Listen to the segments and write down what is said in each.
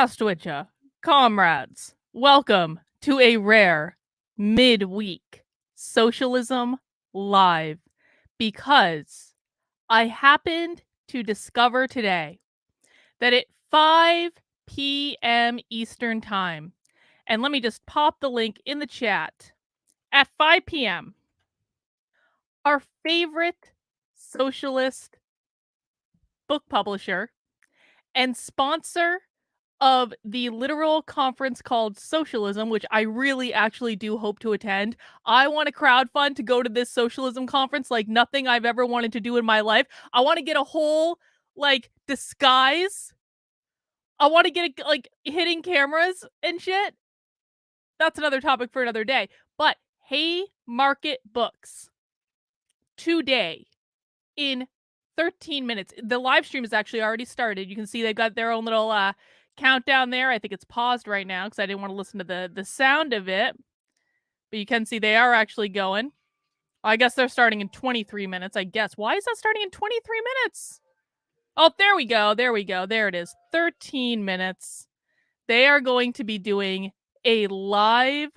Здравствуйте, comrades. Welcome to a rare midweek socialism live, because I happened to discover today that at 5 p.m. Eastern Time, and let me just pop the link in the chat, at 5 p.m., our favorite socialist book publisher and sponsor of the literal conference called Socialism, which I really actually do hope to attend. I want to crowdfund to go to this socialism conference like nothing I've ever wanted to do in my life. I want to get a whole, disguise. I want to get, hitting cameras and shit. That's another topic for another day. But Haymarket Books today in 13 minutes. The live stream is actually already started. You can see they've got their own little countdown there. I think it's paused right now because I didn't want to listen to the sound of it. But you can see they are actually going. I guess they're starting in 23 minutes, I guess. Why is that starting in 23 minutes? Oh, there we go. There we go. There it is. 13 minutes. They are going to be doing a live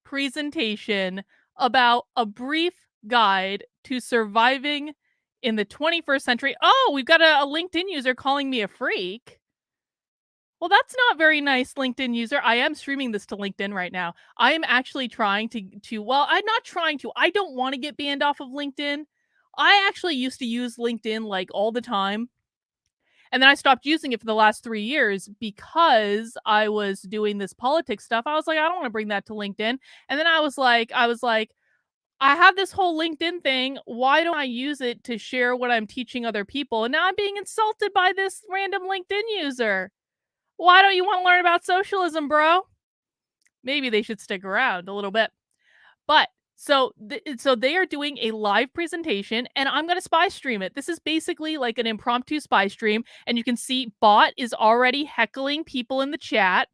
presentation about a brief guide to surviving in the 21st century. Oh, we've got a LinkedIn user calling me a freak. Well, that's not very nice, LinkedIn user. I am streaming this to LinkedIn right now. I am actually trying well, I'm not trying to. I don't want to get banned off of LinkedIn. I actually used to use LinkedIn like all the time. And then I stopped using it for the last 3 years because I was doing this politics stuff. I was like, I don't want to bring that to LinkedIn. And then I was like, I have this whole LinkedIn thing. Why don't I use it to share what I'm teaching other people? And now I'm being insulted by this random LinkedIn user. Why don't you want to learn about socialism, bro? Maybe they should stick around a little bit. But so they are doing a live presentation, and I'm going to spy stream it. This is basically like an impromptu spy stream, and you can see Bot is already heckling people in the chat.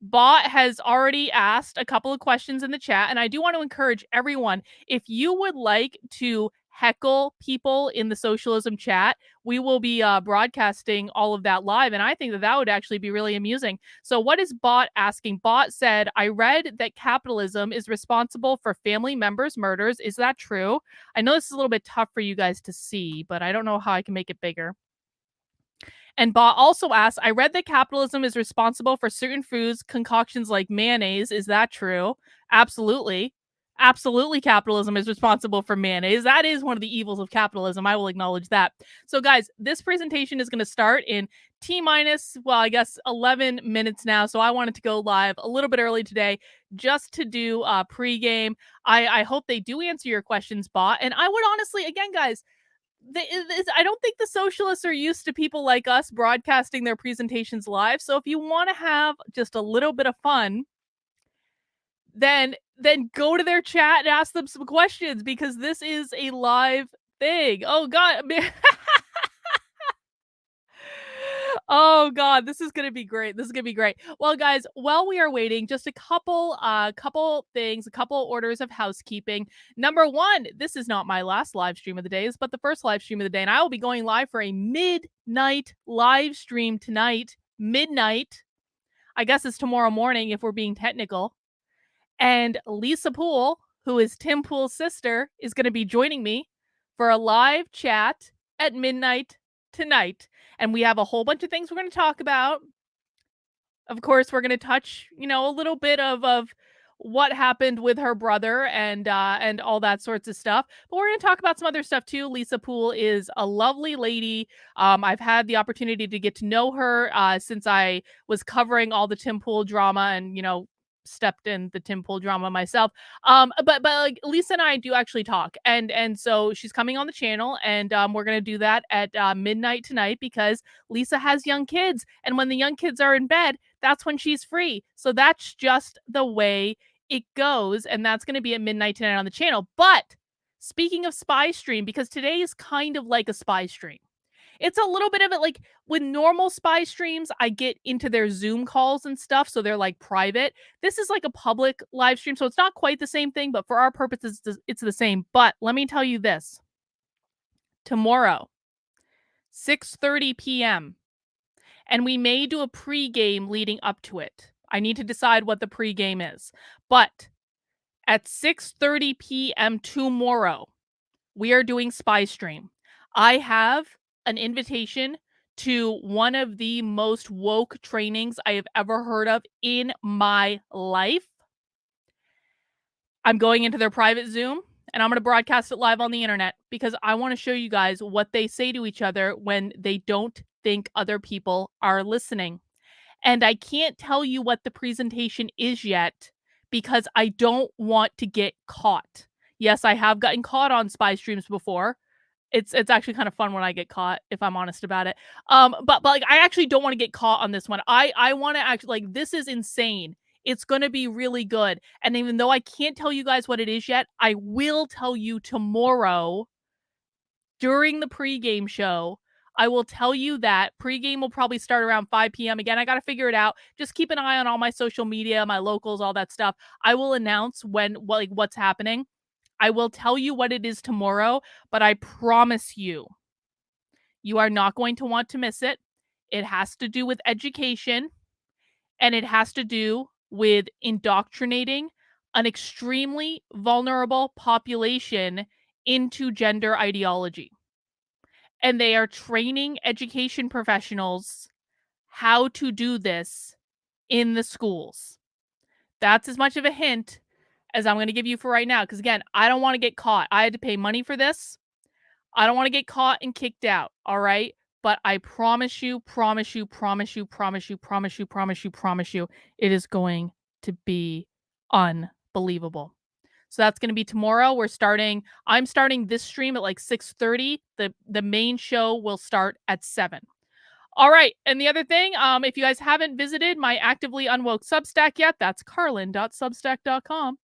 Bot has already asked a couple of questions in the chat, and I do want to encourage everyone, if you would like to heckle people in the socialism chat, we will be broadcasting all of that live, and I think that would actually be really amusing. So what is Bot asking? Bot said, I read that capitalism is responsible for family members' murders. Is that true? I know this is a little bit tough for you guys to see, but I don't know how I can make it bigger. And Bot also asks, I read that capitalism is responsible for certain foods, concoctions like mayonnaise. Is that true? Absolutely. Absolutely, capitalism is responsible for mayonnaise. That is one of the evils of capitalism. I will acknowledge that. So, guys, this presentation is going to start in I guess 11 minutes now. So I wanted to go live a little bit early today just to do a pregame. I hope they do answer your questions, Bot. And I would honestly, again, guys, I don't think the socialists are used to people like us broadcasting their presentations live. So if you want to have just a little bit of fun, then go to their chat and ask them some questions, because this is a live thing. Oh God. Oh God, this is gonna be great. This is gonna be great. Well, guys, while we are waiting, just a couple things, a couple orders of housekeeping. Number one, this is not my last live stream of the day, but the first live stream of the day, and I will be going live for a midnight live stream tonight. Midnight. I guess it's tomorrow morning if we're being technical. And Lisa Poole, who is Tim Poole's sister, is going to be joining me for a live chat at midnight tonight. And we have a whole bunch of things we're going to talk about. Of course, we're going to touch, a little bit of what happened with her brother and all that sorts of stuff. But we're going to talk about some other stuff too. Lisa Poole is a lovely lady. I've had the opportunity to get to know her since I was covering all the Tim Poole drama and, stepped in the Tim Poole drama myself. But like Lisa and I do actually talk, and so she's coming on the channel, and we're gonna do that at midnight tonight, because Lisa has young kids, and when the young kids are in bed, that's when she's free. So that's just the way it goes, and that's gonna be at midnight tonight on the channel. But speaking of spy stream, because today is kind of like a spy stream. It's a little bit of it, like with normal spy streams, I get into their Zoom calls and stuff, so they're like private. This is like a public live stream, so it's not quite the same thing, but for our purposes, it's the same. But let me tell you this. Tomorrow, 6:30 p.m., And we may do a pre-game leading up to it. I need to decide what the pre-game is. But at 6:30 p.m. tomorrow, we are doing Spy Stream. I have an invitation to one of the most woke trainings I have ever heard of in my life. I'm going into their private Zoom and I'm going to broadcast it live on the internet because I want to show you guys what they say to each other when they don't think other people are listening. And I can't tell you what the presentation is yet because I don't want to get caught. Yes, I have gotten caught on spy streams before. It's actually kind of fun when I get caught, if I'm honest about it. But like I actually don't want to get caught on this one. I want to actually like this is insane. It's going to be really good. And even though I can't tell you guys what it is yet, I will tell you tomorrow during the pregame show. I will tell you that pregame will probably start around 5 p.m. Again, I got to figure it out. Just keep an eye on all my social media, my locals, all that stuff. I will announce what's happening. I will tell you what it is tomorrow, but I promise you, you are not going to want to miss it. It has to do with education, and it has to do with indoctrinating an extremely vulnerable population into gender ideology. And they are training education professionals how to do this in the schools. That's as much of a hint as I'm going to give you for right now. Because again, I don't want to get caught. I had to pay money for this. I don't want to get caught and kicked out. All right. But I promise you, it is going to be unbelievable. So that's going to be tomorrow. I'm starting this stream at like 6:30. The main show will start at 7. All right. And the other thing, if you guys haven't visited my actively Unwoke Substack yet, that's carlin.substack.com.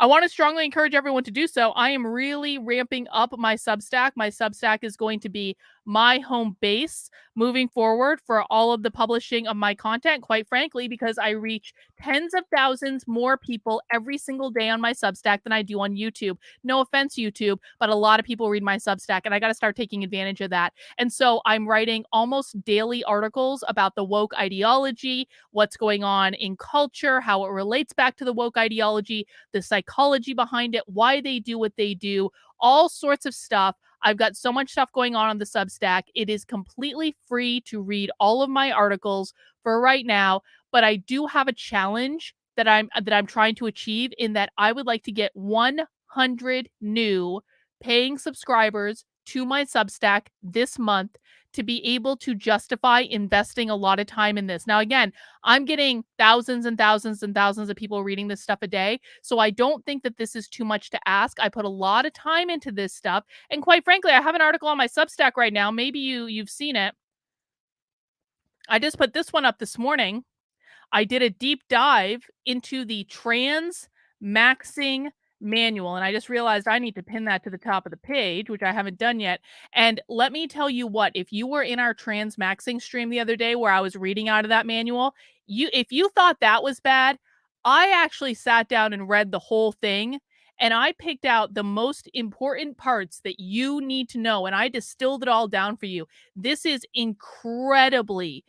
I want to strongly encourage everyone to do so. I am really ramping up my Substack. My Substack is going to be my home base moving forward for all of the publishing of my content, quite frankly, because I reach tens of thousands more people every single day on my Substack than I do on YouTube. No offense, YouTube, but a lot of people read my Substack, and I got to start taking advantage of that. And so I'm writing almost daily articles about the woke ideology, what's going on in culture, how it relates back to the woke ideology, the psychology behind it, why they do what they do, all sorts of stuff. I've got so much stuff going on the Substack. It is completely free to read all of my articles for right now, but I do have a challenge that I'm trying to achieve in that I would like to get 100 new paying subscribers to my Substack this month to be able to justify investing a lot of time in this. Now, again, I'm getting thousands and thousands and thousands of people reading this stuff a day. So I don't think that this is too much to ask. I put a lot of time into this stuff. And quite frankly, I have an article on my Substack right now. Maybe you've seen it. I just put this one up this morning. I did a deep dive into the trans maxing manual, and I just realized I need to pin that to the top of the page, which I haven't done yet. And let me tell you what, if you were in our trans maxing stream the other day where I was reading out of that manual, if you thought that was bad, I actually sat down and read the whole thing, and I picked out the most important parts that you need to know, and I distilled it all down for you. This is incredibly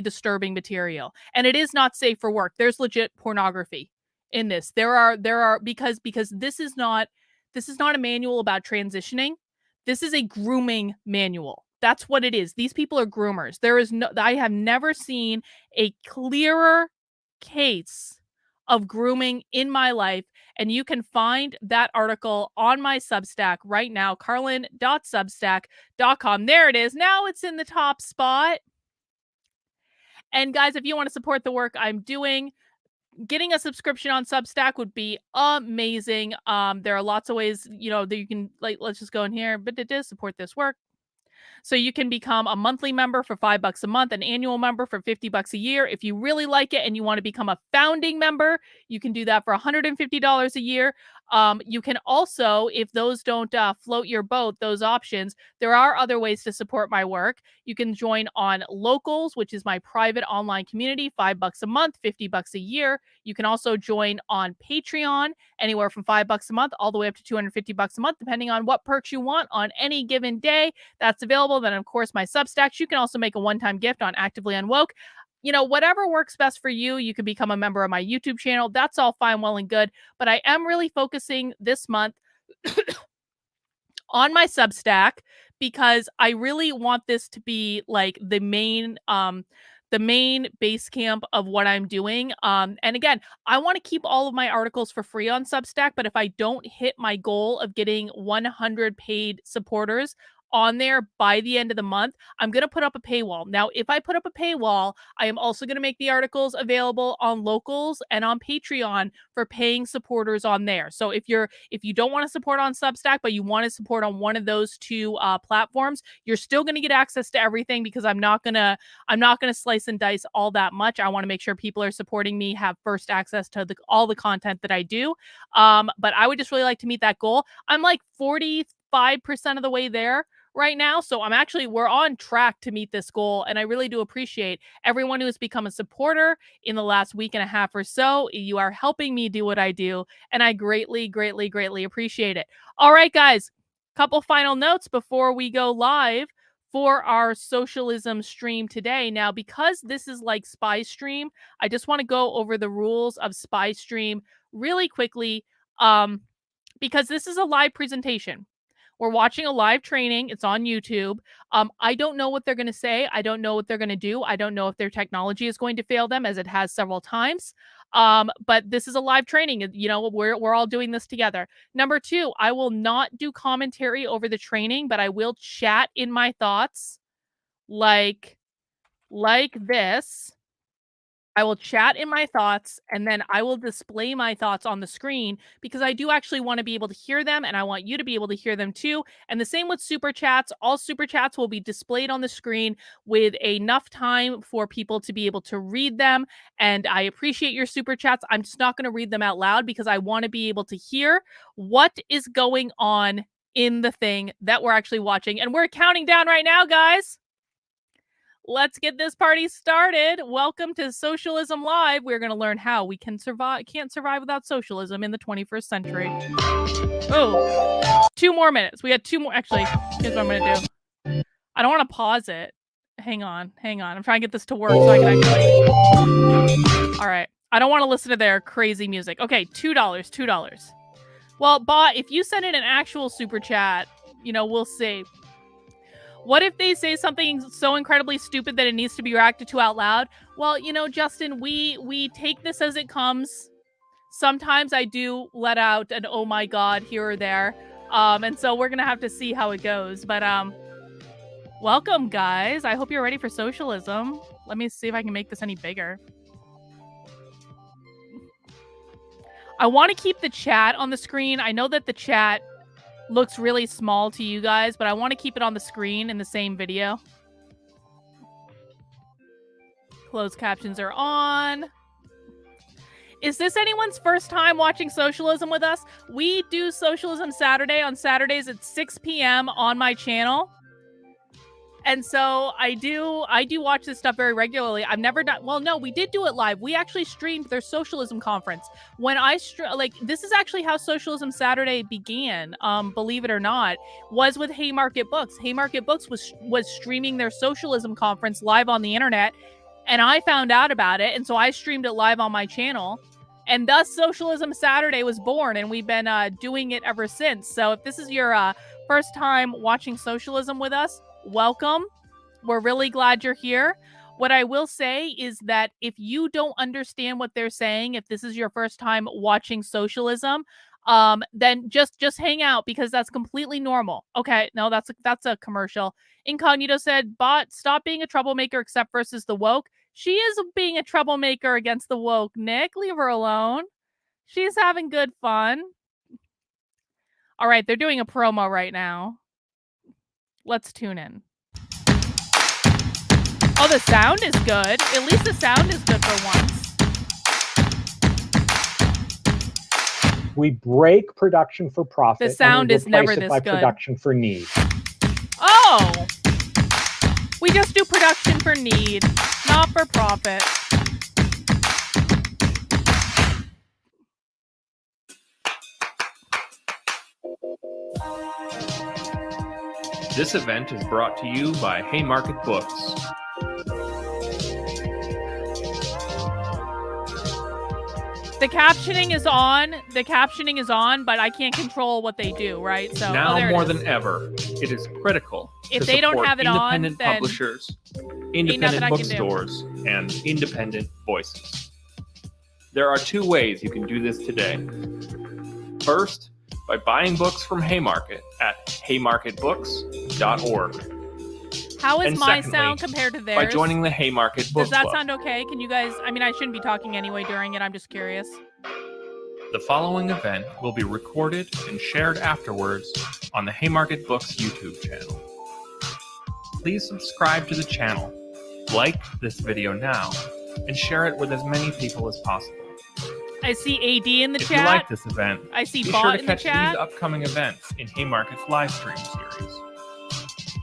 disturbing material, and it is not safe for work. There's legit pornography in this. There are because this is not a manual about transitioning. This is a grooming manual. That's what it is. These people are groomers. I have never seen a clearer case of grooming in my life. And you can find that article on my Substack right now, carlin.substack.com. There it is. Now it's in the top spot. And guys, if you want to support the work I'm doing, getting a subscription on Substack would be amazing. There are lots of ways, that you can, like, let's just go in here, but it does support this work. So you can become a monthly member for $5 a month, an annual member for $50 a year. If you really like it and you want to become a founding member, you can do that for $150 a year. You can also, if those don't float your boat, those options, there are other ways to support my work. You can join on Locals, which is my private online community, $5 a month, $50 a year. You can also join on Patreon, anywhere from $5 a month all the way up to $250 a month, depending on what perks you want on any given day. That's available. Then, of course, my Substacks. You can also make a one-time gift on Actively Unwoke. Whatever works best for you, you can become a member of my YouTube channel. That's all fine, well, and good. But I am really focusing this month on my Substack because I really want this to be like the main base camp of what I'm doing. And again, I want to keep all of my articles for free on Substack, but if I don't hit my goal of getting 100 paid supporters on there by the end of the month, I'm going to put up a paywall. Now, if I put up a paywall, I am also going to make the articles available on Locals and on Patreon for paying supporters on there. So if you don't want to support on Substack, but you want to support on one of those two platforms, you're still going to get access to everything because I'm not going to slice and dice all that much. I want to make sure people are supporting me have first access to all the content that I do. But I would just really like to meet that goal. I'm like 45% of the way there right now. So we're on track to meet this goal. And I really do appreciate everyone who has become a supporter in the last week and a half or so. You are helping me do what I do. And I greatly, greatly, greatly appreciate it. All right, guys, couple final notes before we go live for our socialism stream today. Now, because this is like Spy Stream, I just want to go over the rules of Spy Stream really quickly because this is a live presentation. We're watching a live training. It's on YouTube. I don't know what they're going to say. I don't know what they're going to do. I don't know if their technology is going to fail them, as it has several times. But this is a live training. We're all doing this together. Number 2, I will not do commentary over the training, but I will chat in my thoughts like this. I will chat in my thoughts, and then I will display my thoughts on the screen because I do actually want to be able to hear them, and I want you to be able to hear them too. And the same with super chats. All super chats will be displayed on the screen with enough time for people to be able to read them. And I appreciate your super chats. I'm just not going to read them out loud because I want to be able to hear what is going on in the thing that we're actually watching. And we're counting down right now, guys. Let's get this party started. Welcome to Socialism Live. We're going to learn how we can't survive without socialism in the 21st century. Oh, 2 more minutes. We got 2 more. Actually, here's what I'm going to do. I don't want to pause it. Hang on. I'm trying to get this to work so I can actually. All right. I don't want to listen to their crazy music. Okay, $2. Well, bot, if you send in an actual super chat, we'll see. What if they say something so incredibly stupid that it needs to be reacted to out loud? Well, Justin, we take this as it comes. Sometimes I do let out an oh my god here or there. And so we're going to have to see how it goes. But welcome, guys. I hope you're ready for socialism. Let me see if I can make this any bigger. I want to keep the chat on the screen. I know that the chat looks really small to you guys, but I want to keep it on the screen in the same video. Closed captions are on. Is this anyone's first time watching socialism with us? We do Socialism Saturday on Saturdays at 6 p.m. on my channel. And so I do watch this stuff very regularly. I've never done, well, no, we did do it live. We actually streamed their socialism conference. When I, this is actually how Socialism Saturday began, believe it or not, was with Haymarket Books. Haymarket Books was streaming their socialism conference live on the internet, and I found out about it, and so I streamed it live on my channel. And thus Socialism Saturday was born, and we've been doing it ever since. So if this is your first time watching socialism with us, welcome. We're really glad you're here. What I will say is that if you don't understand what they're saying, if this is your first time watching socialism, then just hang out because that's completely normal. Okay, no, that's a commercial. Incognito said, "Bot, stop being a troublemaker except versus the woke." She is being a troublemaker against the woke, Nick. Leave her alone. She's having good fun. All right, they're doing a promo right now. Let's tune in. Oh, the sound is good. At least the sound is good for once. We break production for profit. The sound is never this by good. Production for need. Oh! We just do production for need, not for profit. This event is brought to you by Haymarket Books. The captioning is on, but I can't control what they do, right? So now more than ever, it is critical if to they don't have it on, independent then publishers, independent bookstores, and independent voices. There are two ways you can do this today. First, by buying books from Haymarket at haymarketbooks.org. How is And my secondly, sound compared to theirs? By joining the Haymarket Book Does that Club. sound okay? Can you guys, I mean, I shouldn't be talking anyway during it. I'm just curious. The following event will be recorded and shared afterwards on the Haymarket Books YouTube channel. Please subscribe to the channel, like this video now, and share it with as many people as possible. I see AD in the If chat. you like this event, I see be Bot sure to in the catch chat. these upcoming events in Haymarket's Livestream series.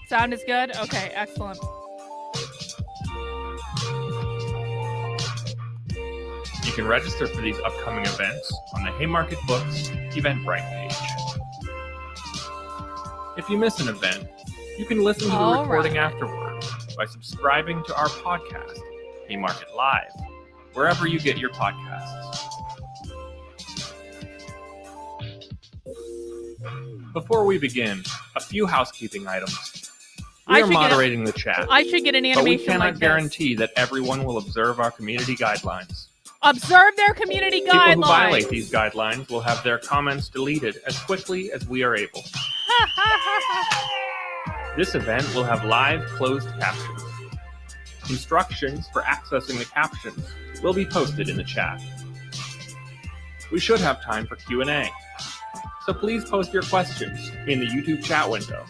Sound is good? Okay, excellent. You can register for these upcoming events on the Haymarket Books Eventbrite page. If you miss an event, you can listen to the recording afterward by subscribing to our podcast, Haymarket Live, wherever you get your podcasts. Before we begin, a few housekeeping items. We are moderating the chat. I should get an animation but we like cannot this. guarantee that everyone will observe our community guidelines. Observe their community guidelines. People who violate these guidelines will have their comments deleted as quickly as we are able. This event will have live closed captions. Instructions for accessing the captions will be posted in the chat. We should have time for Q&A, so please post your questions in the YouTube chat window,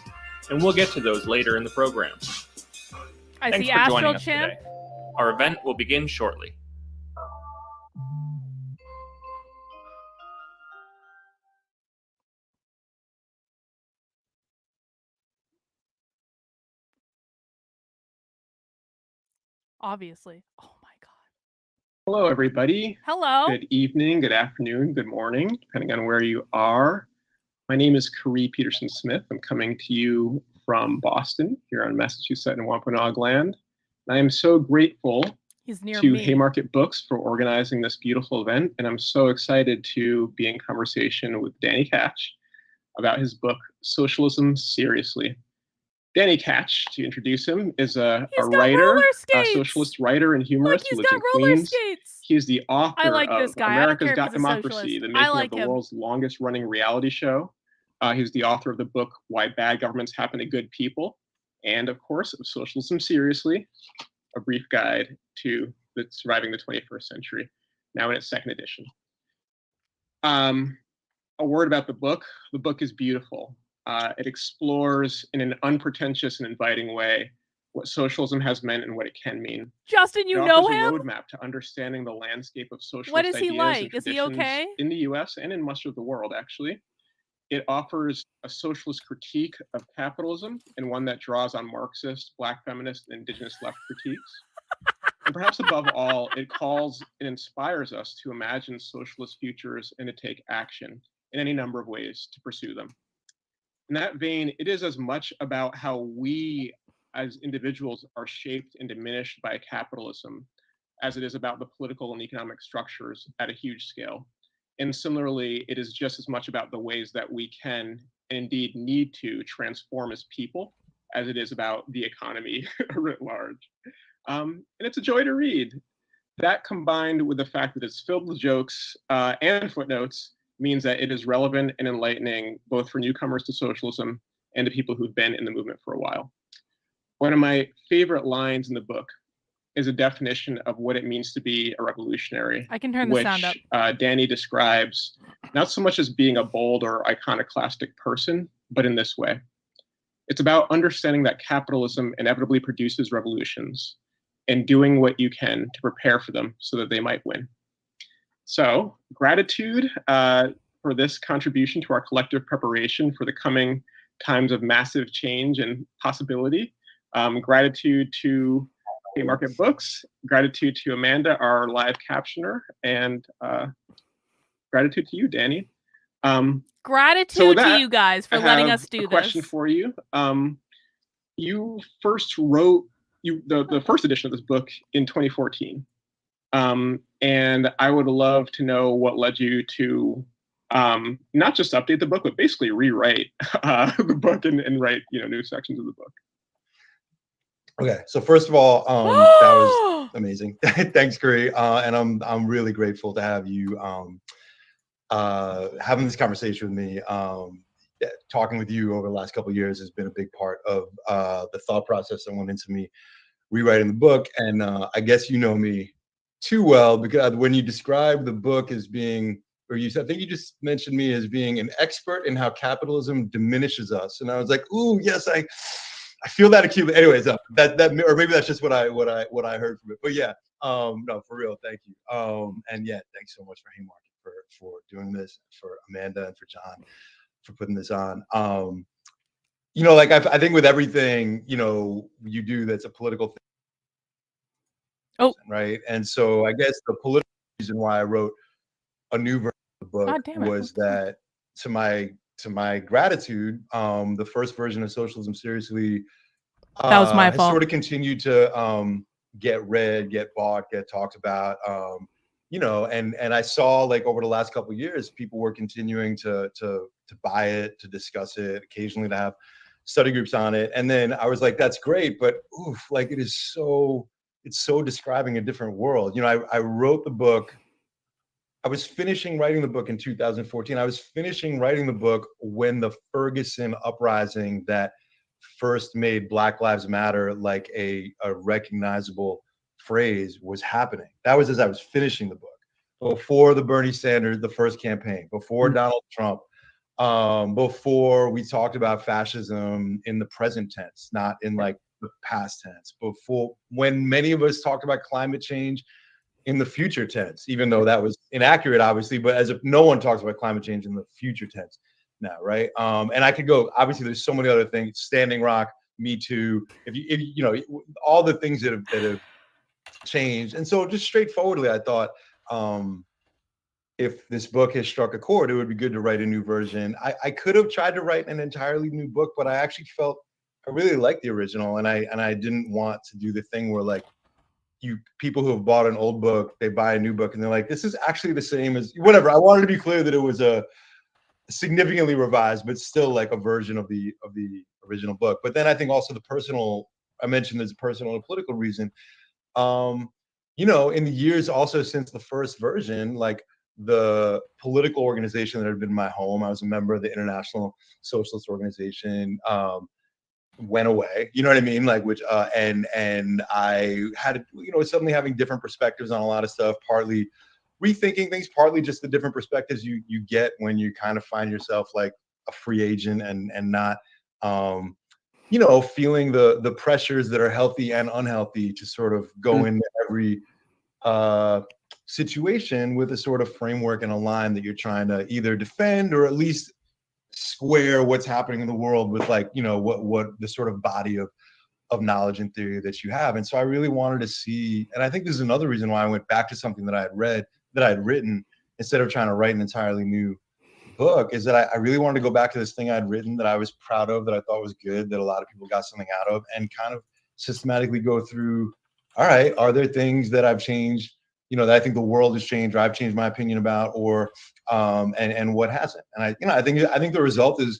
and we'll get to those later in the program. Thanks for joining us today. Our event will begin shortly. Obviously. Oh my God. Hello, everybody. Hello. Good evening, good afternoon, good morning, depending on where you are. My name is Kari Peterson-Smith. I'm coming to you from Boston, here on Massachusetts and Wampanoag land. I am so grateful to Haymarket Books for organizing this beautiful event, and I'm so excited to be in conversation with Danny Catch about his book, Socialism Seriously. Danny Catch, to introduce him, is a writer, a socialist writer and humorist who lives in Queens. He is the author of America's Got Democracy, the making of the world's longest-running reality show. He's the author of the book, Why Bad Governments Happen to Good People, and, of course, of Socialism Seriously, a brief guide to surviving the 21st century, now in its second edition. A word about the book. The book is beautiful. It explores in an unpretentious and inviting way what socialism has meant and what it can mean. Justin, you know him? It offers a roadmap to understanding the landscape of socialist what is he ideas like? and is he traditions okay? in the U.S. and in much of the world, actually. It offers a socialist critique of capitalism and one that draws on Marxist, Black feminist, and Indigenous left critiques. And perhaps above all, it calls and inspires us to imagine socialist futures and to take action in any number of ways to pursue them. In that vein, it is as much about how we as individuals are shaped and diminished by capitalism as it is about the political and economic structures at a huge scale. And similarly, it is just as much about the ways that we can and indeed need to transform as people as it is about the economy writ large. And it's a joy to read. That combined with the fact that it's filled with jokes and footnotes means that it is relevant and enlightening both for newcomers to socialism and to people who've been in the movement for a while. One of my favorite lines in the book is a definition of what it means to be a revolutionary. I can turn the sound up. Danny describes not so much as being a bold or iconoclastic person, but in this way. It's about understanding that capitalism inevitably produces revolutions and doing what you can to prepare for them so that they might win. So, gratitude for for this contribution to our collective preparation for the coming times of massive change and possibility. Gratitude to Haymarket Books, gratitude to Amanda, our live captioner, and gratitude to you, Danny. Gratitude to you guys for letting us do a question this. for you. You first wrote the first edition of this book in 2014. And I would love to know what led you to not just update the book, but basically rewrite the book and write new sections of the book. Okay, so first of all, that was amazing. Thanks, Curry, and I'm really grateful to have you having this conversation with me. Talking with you over the last couple of years has been a big part of the thought process that went into me rewriting the book. And I guess you know me too well, because when you describe the book as being, or I think you just mentioned me as being an expert in how capitalism diminishes us, and I was like, ooh, yes, I feel that acutely. Anyways, that or maybe that's just what I heard from it. But yeah, no, for real, thank you. And yeah, thanks so much for Haymarket for doing this, for Amanda and for John for putting this on. Like I think with everything you do that's a political thing. Oh, right. And so I guess the political reason why I wrote a new version of the book was that to my gratitude, the first version of Socialism Seriously that was my has fault. sort of continued to get read, get bought, get talked about. And I saw like over the last couple of years, people were continuing to buy it, to discuss it, occasionally to have study groups on it. And then I was like, that's great, but oof, like it's so describing a different world. I wrote the book. I was finishing writing the book in 2014. I was finishing writing the book when the Ferguson uprising that first made Black Lives Matter like a recognizable phrase was happening. That was as I was finishing the book, before the Bernie Sanders, the first campaign, before Donald Trump, before we talked about fascism in the present tense, not in like the past tense, before when many of us talked about climate change in the future tense, even though that was inaccurate, obviously, but as if no one talks about climate change in the future tense now, right? And I could go, obviously there's so many other things, Standing Rock, Me Too, if you all the things that have changed. And so just straightforwardly, I thought, if this book has struck a chord, it would be good to write a new version. I could have tried to write an entirely new book, but I actually felt I really liked the original, and I didn't want to do the thing where like people who have bought an old book, they buy a new book and they're like, this is actually the same as whatever. I wanted to be clear that it was a significantly revised, but still like a version of the original book. But then I think also I mentioned there's a personal and political reason. In the years also since the first version, like the political organization that had been my home, I was a member of the International Socialist Organization, went away, you know what I mean? Like, which, and I had, suddenly having different perspectives on a lot of stuff, partly rethinking things, partly just the different perspectives you get when you kind of find yourself like a free agent and not, feeling the pressures that are healthy and unhealthy to sort of go into every situation with a sort of framework and a line that you're trying to either defend or at least square what's happening in the world with like, what the sort of body of knowledge and theory that you have. And so I really wanted to see, and I think this is another reason why I went back to something that I had read, that I had written, instead of trying to write an entirely new book, is that I really wanted to go back to this thing I'd written that I was proud of, that I thought was good, that a lot of people got something out of, and kind of systematically go through, all right, are there things that I've changed, that I think the world has changed or I've changed my opinion about, or and what hasn't. And I think the result is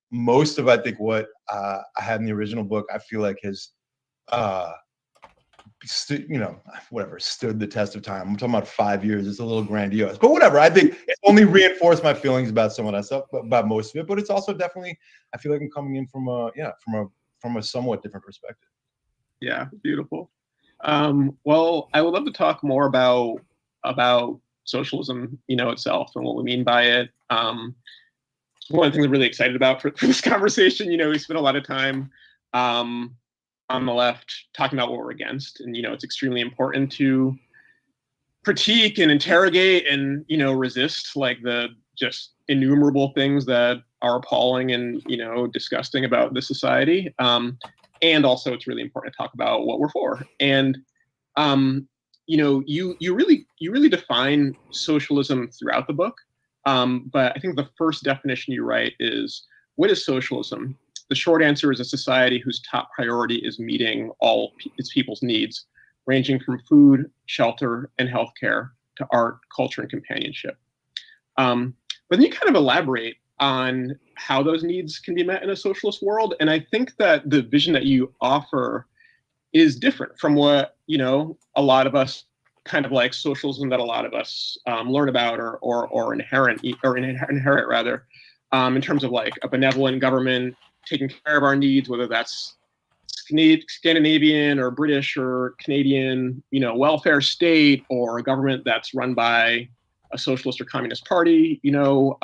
most of, I think, what I had in the original book, I feel like has stood the test of time. I'm talking about 5 years. It's a little grandiose, but whatever. I think it only reinforced my feelings about some of that stuff, about most of it. But it's also definitely, I feel like I'm coming in from a somewhat different perspective. Yeah, beautiful. Well, I would love to talk more about socialism, itself and what we mean by it. One of the things I'm really excited about for this conversation, we spent a lot of time on the left talking about what we're against, and it's extremely important to critique and interrogate and resist like the just innumerable things that are appalling and, you know, disgusting about the society. And also it's really important to talk about what we're for. And, you know, you really define socialism throughout the book. But I think the first definition you write is, what is socialism? The short answer is a society whose top priority is meeting all its people's needs, ranging from food, shelter, and healthcare to art, culture, and companionship. But then you kind of elaborate on how those needs can be met in a socialist world. And I think that the vision that you offer is different from what, you know, a lot of us kind of like socialism that a lot of us learn about or inherit rather, in terms of like a benevolent government taking care of our needs, whether that's Scandinavian or British or Canadian, you know, welfare state, or a government that's run by a socialist or communist party, you know,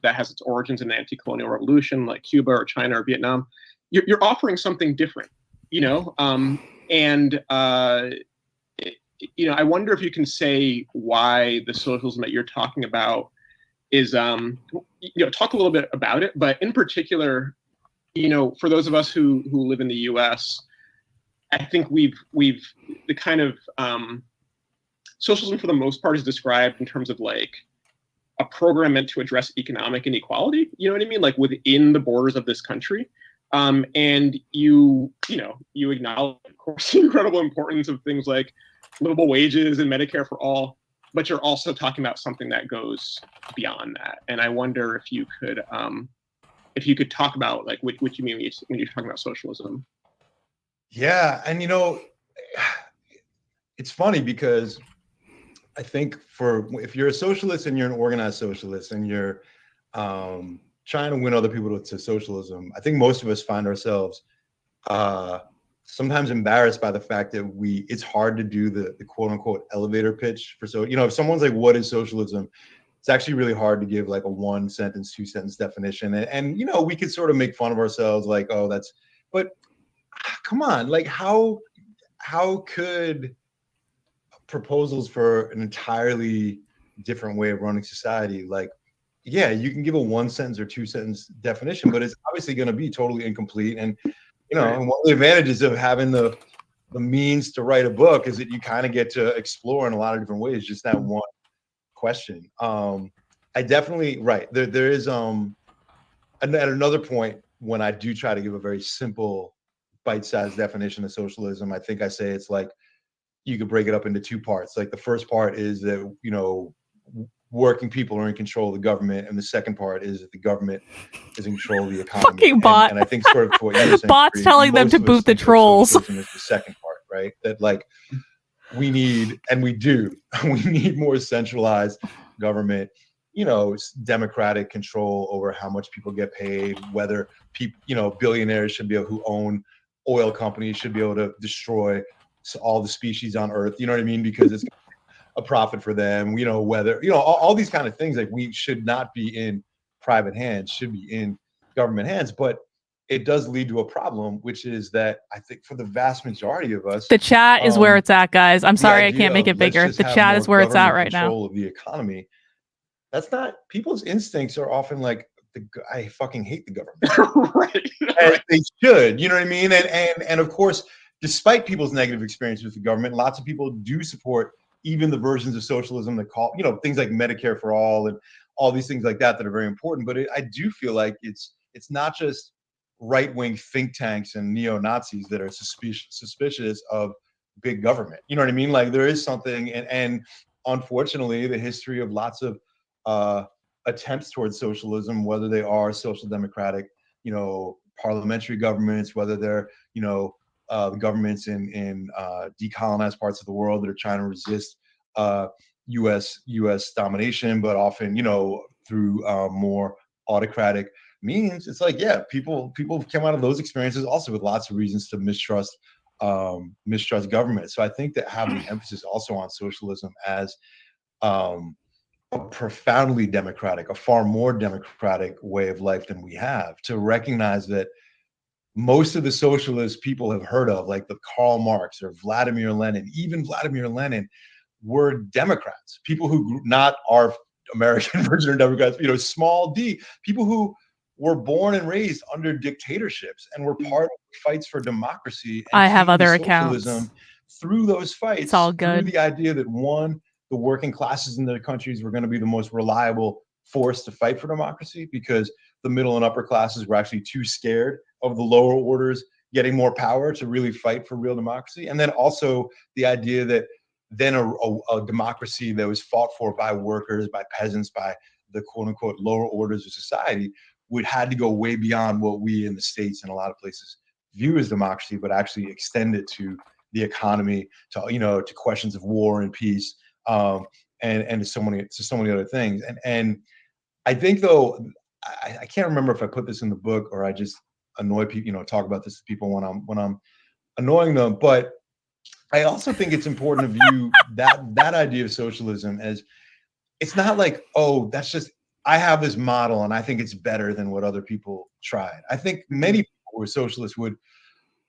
that has its origins in the anti-colonial revolution, like Cuba or China or Vietnam. You're offering something different, you know, you know, I wonder if you can say why the socialism that you're talking about is, you know, talk a little bit about it, but in particular, you know, for those of us who live in the U.S., I think we've the kind of socialism for the most part is described in terms of like a program meant to address economic inequality. You know what I mean? Like within the borders of this country. And you acknowledge, of course, the incredible importance of things like livable wages and Medicare for all, but you're also talking about something that goes beyond that. And I wonder if you could talk about like what you mean when you're talking about socialism. Yeah, and you know, it's funny because I think if you're a socialist and you're an organized socialist and you're trying to win other people to socialism, I think most of us find ourselves sometimes embarrassed by the fact that it's hard to do the quote unquote elevator pitch for you know, if someone's like, what is socialism? It's actually really hard to give like a 1 sentence, 2 sentence definition. And you know, we could sort of make fun of ourselves like, oh, but come on, like how could proposals for an entirely different way of running society, like, yeah, you can give a 1 sentence or 2 sentence definition, but it's obviously going to be totally incomplete. And you know, and one of the advantages of having the means to write a book is that you kind of get to explore in a lot of different ways, just that one question. I definitely, right, there is at another point when I do try to give a very simple bite-sized definition of socialism, I think I say it's like you could break it up into 2 parts. Like the first part is that, you know, working people are in control of the government, and the second part is that the government is in control of the economy. Fucking bot. And I think sort of what you were saying, bots telling them to boot the trolls. Socialism is the second part, right? That like we need, and we do, we need more centralized government, you know, democratic control over how much people get paid, whether people, you know, billionaires should be able, who own oil companies should be able to destroy all the species on Earth, you know what I mean? Because it's a profit for them, you know, whether, you know, all these kind of things, like we should not be in private hands, should be in government hands. But it does lead to a problem, which is that I think for the vast majority of us, the chat is where it's at, guys. I'm sorry I can't make it bigger. The chat is where it's at right now. Control of the economy. That's not, people's instincts are often like, I fucking hate the government. Right. As they should, you know what I mean? And of course, despite people's negative experiences with the government, lots of people do support even the versions of socialism that call, you know, things like Medicare for all and all these things like that are very important. But I do feel like it's not just right-wing think tanks and neo-Nazis that are suspicious of big government. You know what I mean? Like there is something, and unfortunately, the history of lots of attempts towards socialism, whether they are social democratic, you know, parliamentary governments, whether they're, you know, the governments in decolonized parts of the world that are trying to resist U.S. domination, but often, you know, through more autocratic means. It's like, yeah, people come out of those experiences also with lots of reasons to mistrust government. So I think that having emphasis also on socialism as a profoundly democratic, a far more democratic way of life than we have, to recognize that most of the socialist people have heard of, like the Karl Marx or Vladimir Lenin, even Vladimir Lenin, were Democrats, people who not our American version of Democrats, small d, people who were born and raised under dictatorships and were part of fights for democracy. And I have came to other socialism accounts. through those fights. It's all Through good. the idea that one, the working classes in their countries were going to be the most reliable force to fight for democracy, because the middle and upper classes were actually too scared of the lower orders getting more power to really fight for real democracy. And then also the idea that then a democracy that was fought for by workers, by peasants, by the quote unquote lower orders of society would had to go way beyond what we in the States and a lot of places view as democracy, but actually extend it to the economy, to to questions of war and peace, and to so many other things. And I think, though, I can't remember if I put this in the book or I just annoy people, talk about this to people when I'm annoying them. But I also think it's important to view that idea of socialism as, it's not like, oh, that's just, I have this model and I think it's better than what other people tried. I think many people who are socialists would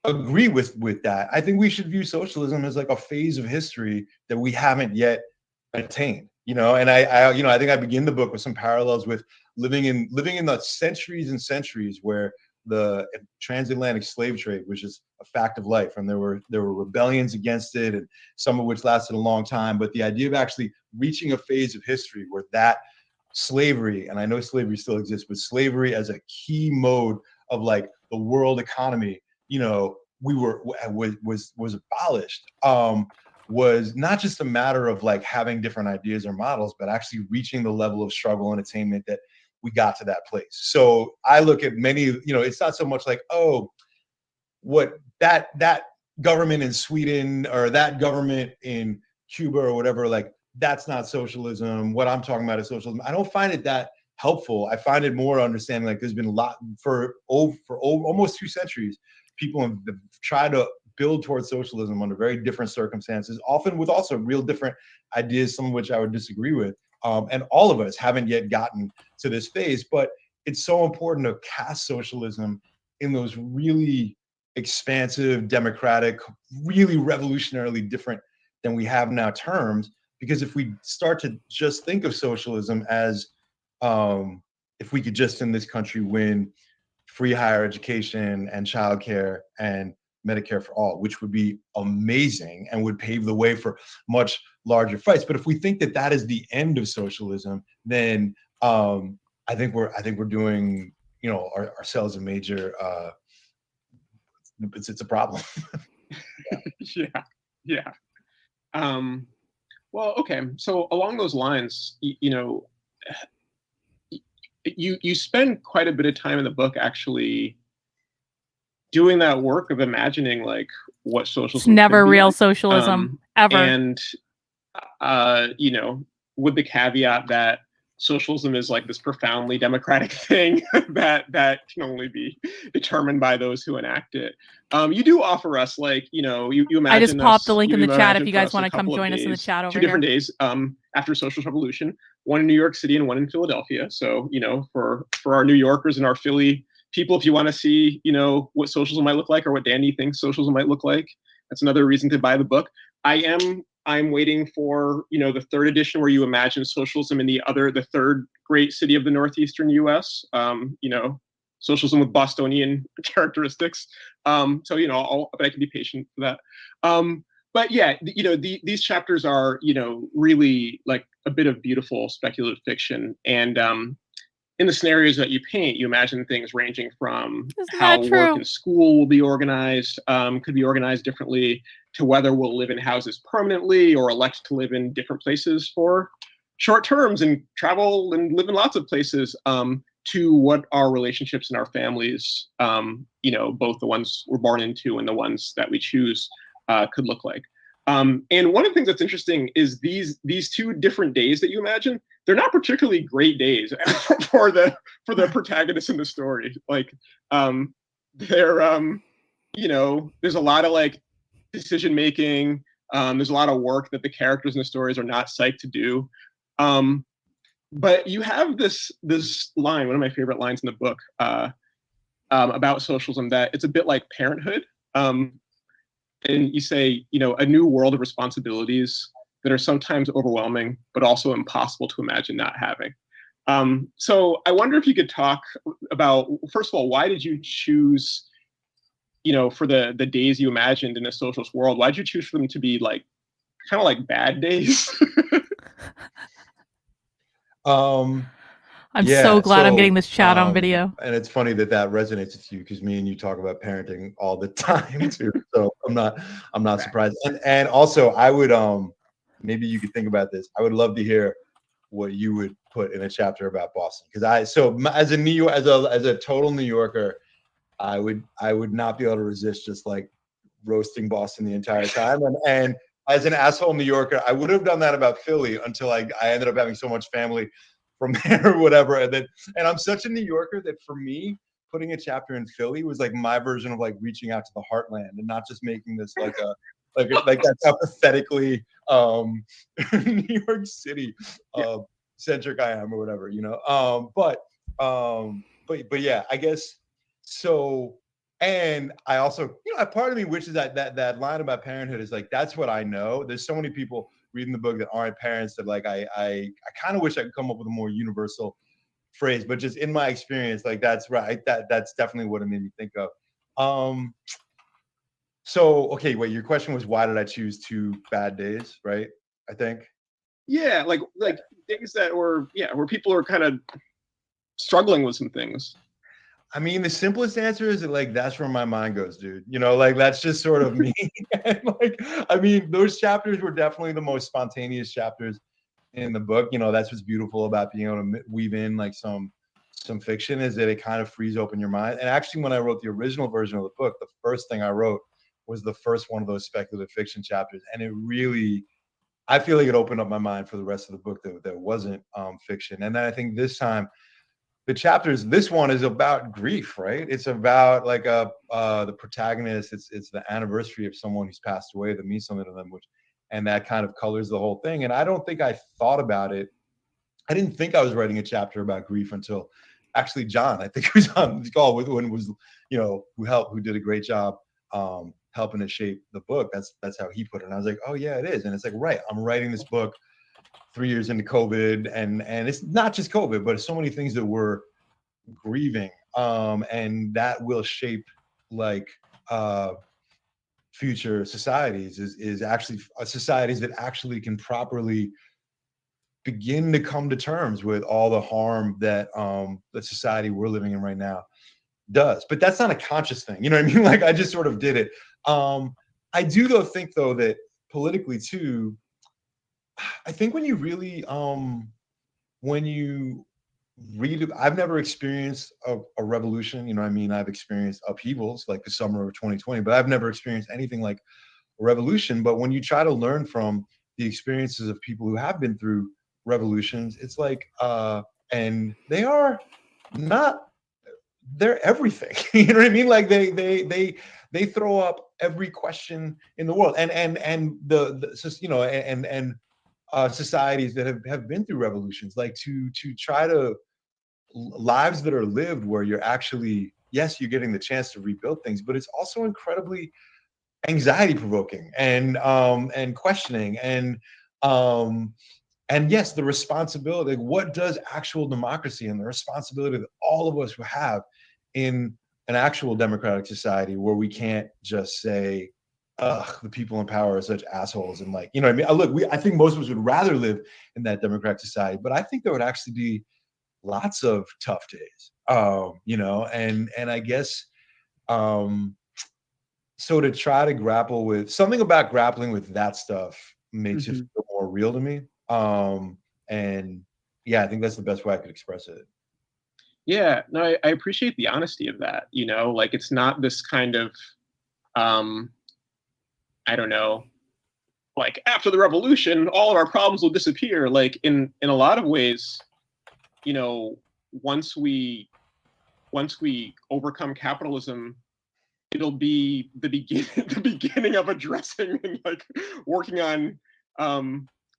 agree with that. I think we should view socialism as like a phase of history that we haven't yet attained. And I think I begin the book with some parallels with living in the centuries and centuries where the transatlantic slave trade was just a fact of life, and there were rebellions against it, and some of which lasted a long time. But the idea of actually reaching a phase of history where that slavery, and I know slavery still exists, but slavery as a key mode of like the world economy, was abolished, was not just a matter of like having different ideas or models, but actually reaching the level of struggle and attainment that we got to that place. So I look at many, it's not so much like, oh, what that government in Sweden or that government in Cuba or whatever, like that's not socialism. What I'm talking about is socialism. I don't find it that helpful. I find it more understanding, like there's been a lot for almost 2 centuries, people have tried to build towards socialism under very different circumstances, often with also real different ideas, some of which I would disagree with. And all of us haven't yet gotten to this phase, but it's so important to cast socialism in those really expansive, democratic, really revolutionarily different than we have now terms. Because if we start to just think of socialism as, if we could just in this country win free higher education and childcare and Medicare for all, which would be amazing and would pave the way for much larger fights. But if we think that that is the end of socialism, then I think we're doing ourselves a major it's a problem. Yeah. Well, okay. So along those lines, you spend quite a bit of time in the book actually doing that work of imagining like what socialism. It's never could be real like. socialism ever. And with the caveat that socialism is like this profoundly democratic thing that can only be determined by those who enact it. You do offer us like, you imagine. I just popped the link in the chat if imagine you for guys us want a to come couple of join us in the days, chat over 2 here. different days after Socialist Revolution, one in New York City and one in Philadelphia. So, for our New Yorkers and our Philly people, if you want to see, what socialism might look like or what Danny thinks socialism might look like, that's another reason to buy the book. I'm waiting for, the 3rd edition where you imagine socialism in the 3rd great city of the Northeastern US, socialism with Bostonian characteristics. But I can be patient for that. But yeah, these chapters are, really like a bit of beautiful speculative fiction. And in the scenarios that you paint, you imagine things ranging from how work and school will be organized, could be organized differently, to whether we'll live in houses permanently or elect to live in different places for short terms and travel and live in lots of places, to what our relationships in our families, both the ones we're born into and the ones that we choose, could look like. And one of the things that's interesting is these 2 different days that you imagine, they're not particularly great days for the protagonists in the story. Like, there's a lot of like decision making. There's a lot of work that the characters in the stories are not psyched to do. But you have this line, one of my favorite lines in the book, about socialism, that it's a bit like parenthood. And you say, a new world of responsibilities that are sometimes overwhelming, but also impossible to imagine not having. So I wonder if you could talk about, first of all, why did you choose, for the days you imagined in a socialist world, why did you choose for them to be like, kind of like bad days? I'm Yeah, so glad I'm so, getting this chat on video. And it's funny that resonates with you, because me and you talk about parenting all the time too. So I'm not surprised. And also, I would maybe you could think about this. I would love to hear what you would put in a chapter about Boston, because as a total New Yorker, I would not be able to resist just like roasting Boston the entire time. And as an asshole New Yorker, I would have done that about Philly until I ended up having so much family from there or whatever. And I'm such a New Yorker that for me, putting a chapter in Philly was like my version of like reaching out to the heartland and not just making this like that's how pathetically New York City centric I am or whatever, but yeah, I guess so. And I also, a part of me wishes that line about parenthood is like, that's what I know. There's so many people reading the book that aren't parents that like, I kind of wish I could come up with a more universal phrase, but just in my experience, like that's right. That's definitely what it made me think of. So, okay, wait, your question was, why did I choose 2 bad days, right? I think. Yeah, like things that were, where people are kind of struggling with some things. I mean, the simplest answer is that like that's where my mind goes, dude. Like that's just sort of me. And like, I mean, those chapters were definitely the most spontaneous chapters in the book. That's what's beautiful about being able to weave in like some fiction, is that it kind of frees open your mind. And actually, when I wrote the original version of the book, the first thing I wrote was the first one of those speculative fiction chapters, and it really, I feel like it opened up my mind for the rest of the book that wasn't fiction. And then I think this time, this one is about grief, right? It's about like the protagonist. It's the anniversary of someone who's passed away that means something to them, and that kind of colors the whole thing. And I don't think I thought about it. I didn't think I was writing a chapter about grief until actually John, I think, who's on the call with, when was, who did a great job helping to shape the book. That's how he put it. And I was like, oh yeah, it is. And it's like, right, I'm writing this book 3 years into COVID, and it's not just COVID, but it's so many things that we're grieving, and that will shape like future societies. Is actually societies that actually can properly begin to come to terms with all the harm that the society we're living in right now does. But that's not a conscious thing, you know what I mean? Like I just sort of did it. I do think that politically too, I think when you really when you read, I've never experienced a revolution, you know what I mean? I've experienced upheavals like the summer of 2020, but I've never experienced anything like a revolution. But when you try to learn from the experiences of people who have been through revolutions, it's like and they're everything. You know what I mean? Like they throw up every question in the world, and societies that have been through revolutions, like to try to lives that are lived where you're actually, yes, you're getting the chance to rebuild things, but it's also incredibly anxiety provoking and questioning and yes, the responsibility, like what does actual democracy and the responsibility that all of us have in an actual democratic society where we can't just say, ugh, the people in power are such assholes, and like, you know what I mean? Look, I think most of us would rather live in that democratic society, but I think there would actually be lots of tough days, and I guess, so to try to grapple with something about grappling with that stuff makes it feel more real to me. And yeah, I think that's the best way I could express it. Yeah, no, I appreciate the honesty of that. Like it's not this kind of, I don't know, like after the revolution, all of our problems will disappear. Like in a lot of ways, once we overcome capitalism, it'll be the beginning of addressing and like working on,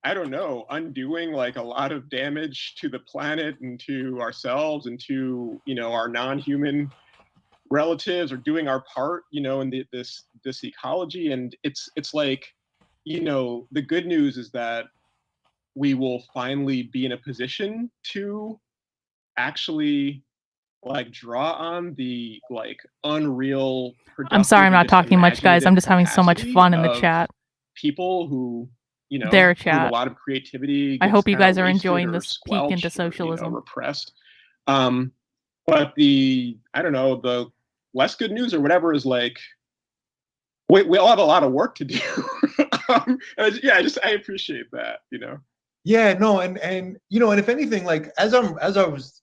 I don't know, undoing like a lot of damage to the planet and to ourselves and to, our non-human relatives, or doing our part, in this ecology. And it's like, the good news is that we will finally be in a position to actually draw on the unreal. I'm sorry, I'm productive, not just talking much, guys. I'm just having so much imaginative fun in the capacity chat. People who Their who have chat. a lot of creativity. I gets hope you kinda guys are wasted enjoying or this peek into squelched or, socialism. repressed. But the less good news or whatever is we all have a lot of work to do. And I appreciate that. Yeah, no, and if anything, as I was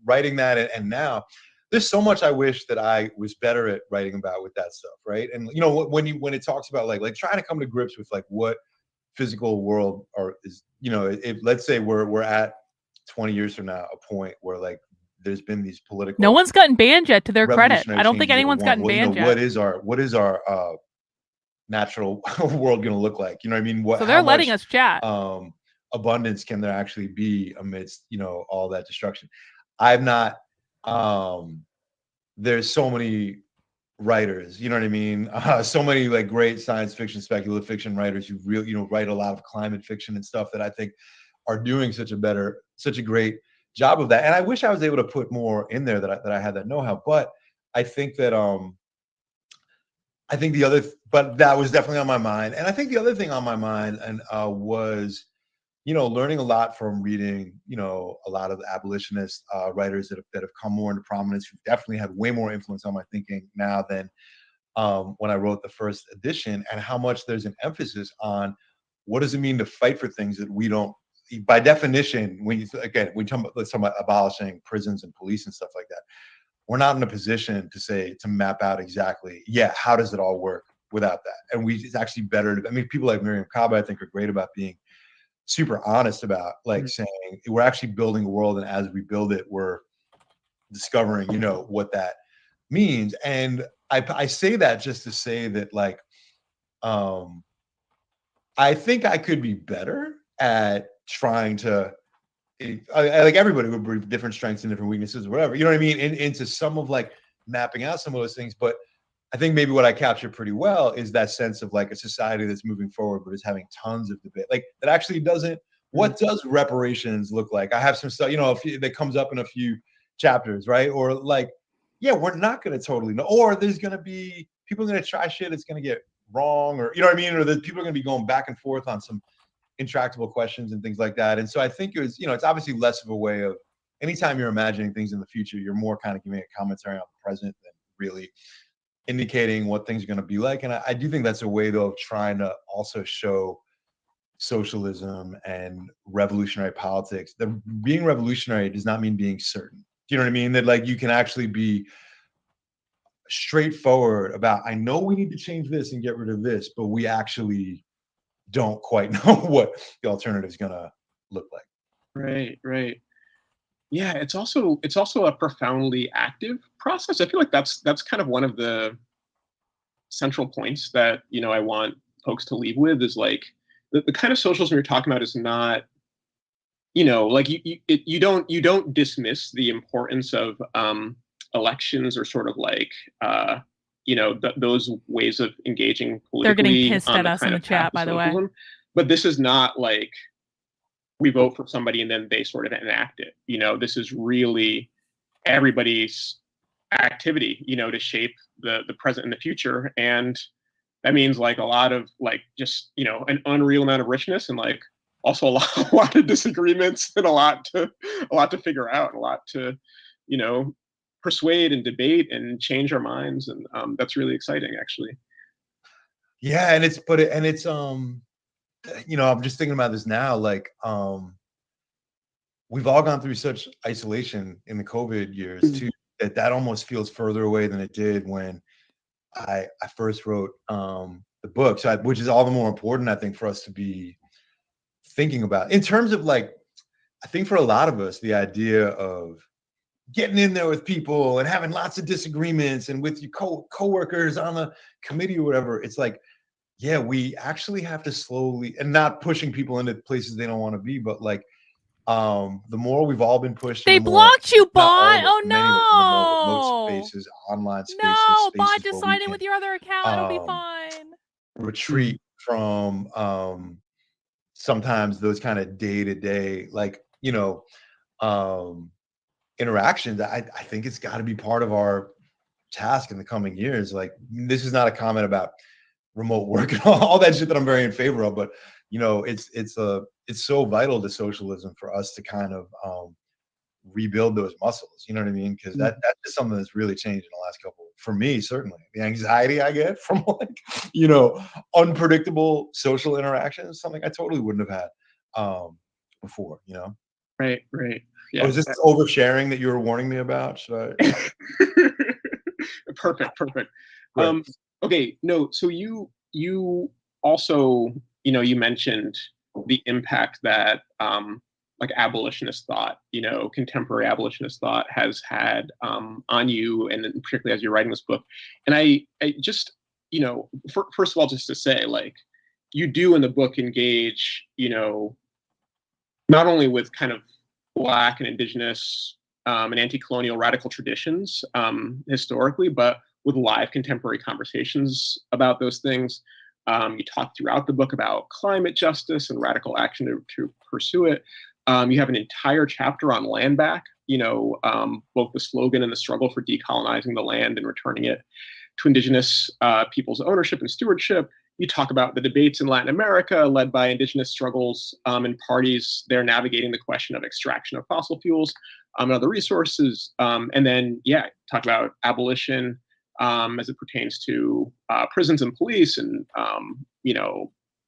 writing that and now, there's so much I wish that I was better at writing about with that stuff, right? And when it talks about like trying to come to grips with what physical world is, if let's say we're at 20 years from now a point where there's been these political. No one's gotten banned yet, to their credit. I don't think changes anyone's gotten banned yet. What is our natural world going to look like? You know what I mean? So they're letting us chat. Abundance can there actually be amidst all that destruction? I've not. There's so many writers, you know what I mean? So many great science fiction, speculative fiction writers who really write a lot of climate fiction and stuff that I think are doing such a great job of that. And I wish I was able to put more in there that I had that know-how. But I think that but that was definitely on my mind. And I think the other thing on my mind was learning a lot from reading, a lot of the abolitionist writers that have come more into prominence, who definitely had way more influence on my thinking now than when I wrote the first edition, and how much there's an emphasis on what does it mean to fight for things that we don't, by definition, when we talk about abolishing prisons and police and stuff like that, we're not in a position to map out exactly, how does it all work without that? And it's actually better people like Miriam Kaba, I think, are great about being super honest about saying we're actually building a world, and as we build it, we're discovering what that means. And I say that just to say that I think I could be better at trying to everybody would bring different strengths and different weaknesses or whatever, you know what I mean, into some of mapping out some of those things. But I think maybe what I capture pretty well is that sense of a society that's moving forward, but is having tons of debate. That actually doesn't, what does reparations look like? I have some stuff, that comes up in a few chapters, right? Or we're not going to totally know, or there's going to be, people are going to try shit, it's going to get wrong, or, you know what I mean? Or that people are going to be going back and forth on some intractable questions and things like that. And so I think it was, it's obviously less of a way of, anytime you're imagining things in the future, you're more kind of giving a commentary on the present than really indicating what things are going to be like. And I do think that's a way, though, of trying to also show socialism and revolutionary politics. That being revolutionary does not mean being certain. Do you know what I mean? That you can actually be straightforward about, I know we need to change this and get rid of this, but we actually don't quite know what the alternative is going to look like. Right. Yeah, it's also a profoundly active process. I feel like that's kind of one of the central points that I want folks to leave with, is the kind of socialism you're talking about is not, you don't dismiss the importance of elections, or sort of those ways of engaging politically. They're getting pissed at us in the chat, by the way. But this is not we vote for somebody and then they sort of enact it. This is really everybody's activity, to shape the present and the future. And that means a lot of just, an unreal amount of richness, and also a lot of disagreements, and a lot to figure out, and a lot to, persuade and debate and change our minds. And that's really exciting, actually. Yeah. And it's I'm just thinking about this now, we've all gone through such isolation in the COVID years too, that almost feels further away than it did when I first wrote the book. So which is all the more important, I think, for us to be thinking about, in terms of I think for a lot of us, the idea of getting in there with people and having lots of disagreements, and with your coworkers on the committee or whatever, it's we actually have to slowly, and not pushing people into places they don't want to be, but the more we've all been pushed. They blocked you, Bot. Oh no! Remote spaces, online spaces. No, spaces Bot, just sign in with your other account. It'll be fine. Retreat from sometimes those kind of day-to-day, like, interactions. I think it's got to be part of our task in the coming years. Like, this is not a comment about remote work and all that shit that I'm very in favor of, but it's so vital to socialism for us to kind of rebuild those muscles. You know what I mean? Because that's just something that's really changed in the last couple. For me, certainly, the anxiety I get from unpredictable social interactions, something I totally wouldn't have had before. Right. Yeah. Was this oversharing that you were warning me about? Should I? Perfect. Right. Okay. No. So you also, you mentioned the impact that like abolitionist thought, contemporary abolitionist thought has had on you, and particularly as you're writing this book. And I just, first of all, just to say, like, you do in the book engage, not only with kind of Black and Indigenous and anti-colonial radical traditions historically, but with live contemporary conversations about those things. You talk throughout the book about climate justice and radical action to pursue it. You have an entire chapter on land back, both the slogan and the struggle for decolonizing the land and returning it to Indigenous people's ownership and stewardship. You talk about the debates in Latin America led by Indigenous struggles and parties there navigating the question of extraction of fossil fuels and other resources. And then, talk about abolition as it pertains to prisons and police and,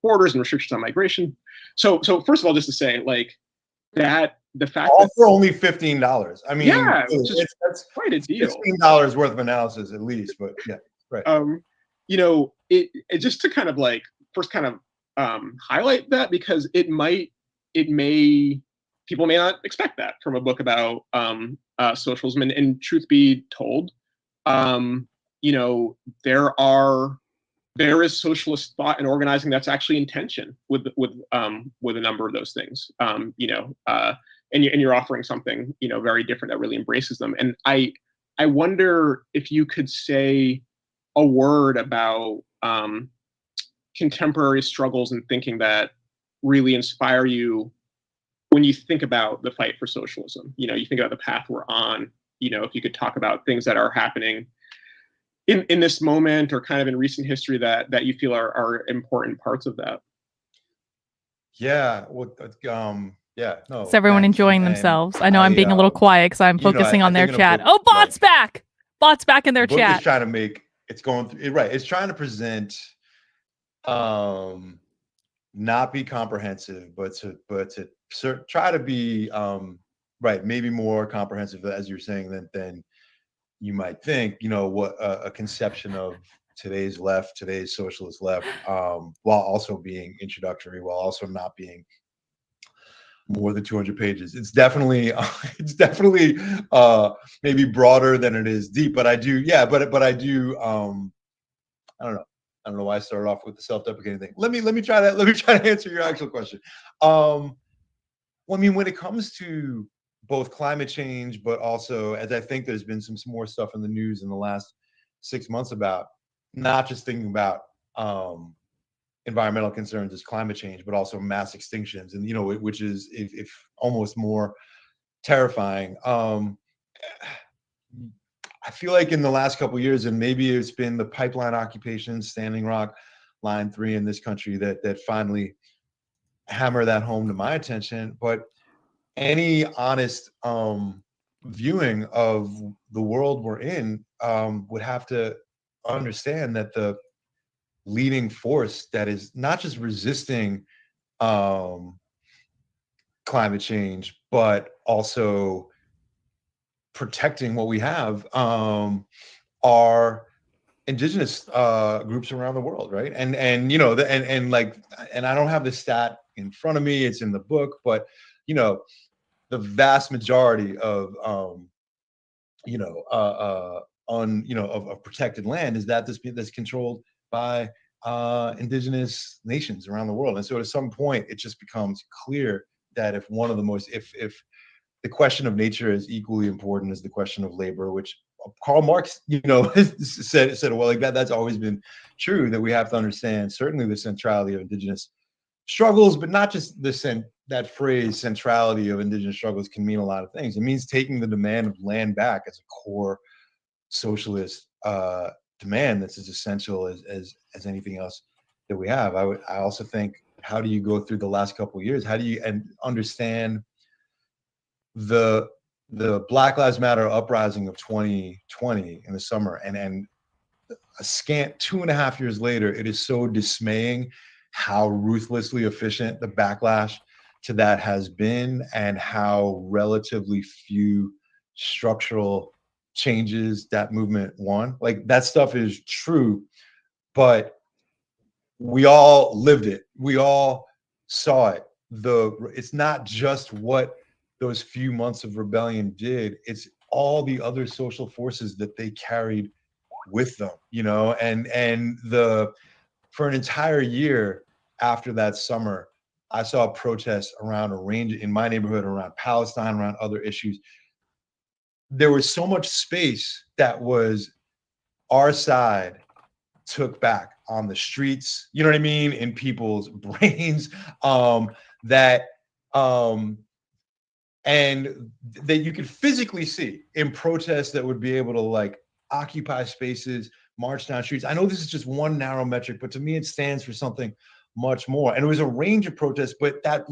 borders and restrictions on migration. So first of all, just to say, like, that the fact all that for only $15. I mean, that's quite a deal. $15 worth of analysis at least, but yeah, right. It just to kind of like first kind of highlight that, because people may not expect that from a book about socialism, and truth be told, there is socialist thought and organizing that's actually in tension with a number of those things, and you're offering something very different that really embraces them. And I wonder if you could say a word about contemporary struggles and thinking that really inspire you when you think about the fight for socialism. You think about the path we're on. If you could talk about things that are happening in this moment or kind of in recent history that you feel are important parts of that. Yeah. Well, yeah. No. Is everyone enjoying themselves? I know I'm being a little quiet because I'm focusing on their chat. Oh, Bot's back! Bot's back in their chat. Book is trying to make it's going through right. It's trying to present, not be comprehensive, but to try to be right, maybe more comprehensive, as you're saying, than you might think. What a conception of today's left, today's socialist left, while also being introductory, while also not being more than 200 pages. It's definitely maybe broader than it is deep, but I do, but I do, I don't know why I started off with the self-deprecating thing. Let me try that. Let me try to answer your actual question. Well, I mean, when it comes to both climate change, but also, as I think there's been some more stuff in the news in the last 6 months about not just thinking about environmental concerns as climate change, but also mass extinctions, and which is if almost more terrifying. I feel like in the last couple of years, and maybe it's been the pipeline occupations, Standing Rock, Line 3 in this country that finally hammer that home to my attention. But any honest viewing of the world we're in would have to understand that the leading force that is not just resisting climate change, but also protecting what we have are indigenous groups around the world, right? And I don't have the stat in front of me, it's in the book, but the vast majority of of protected land is that's controlled by indigenous nations around the world. And so at some point it just becomes clear that if the question of nature is equally important as the question of labor, which Karl Marx, said, well, like that's always been true, that we have to understand certainly the centrality of indigenous struggles, but not just that phrase centrality of indigenous struggles can mean a lot of things. It means taking the demand of land back as a core socialist demand that's as essential as anything else that we have. I also think, how do you go through the last couple of years? How do you understand the Black Lives Matter uprising of 2020 in the summer, and a scant 2.5 years later, it is so dismaying how ruthlessly efficient the backlash to that has been, and how relatively few structural changes that movement won. Like, that stuff is true, but we all lived it. We all saw it. It's not just what those few months of rebellion did, it's all the other social forces that they carried with them, and for an entire year after that summer, I saw protests around a range in my neighborhood, around Palestine, around other issues. There was so much space that was our side took back on the streets, you know what I mean, in people's brains, and that you could physically see in protests that would be able to like occupy spaces, march down streets. I know this is just one narrow metric, but to me it stands for something much more. And it was a range of protests, but that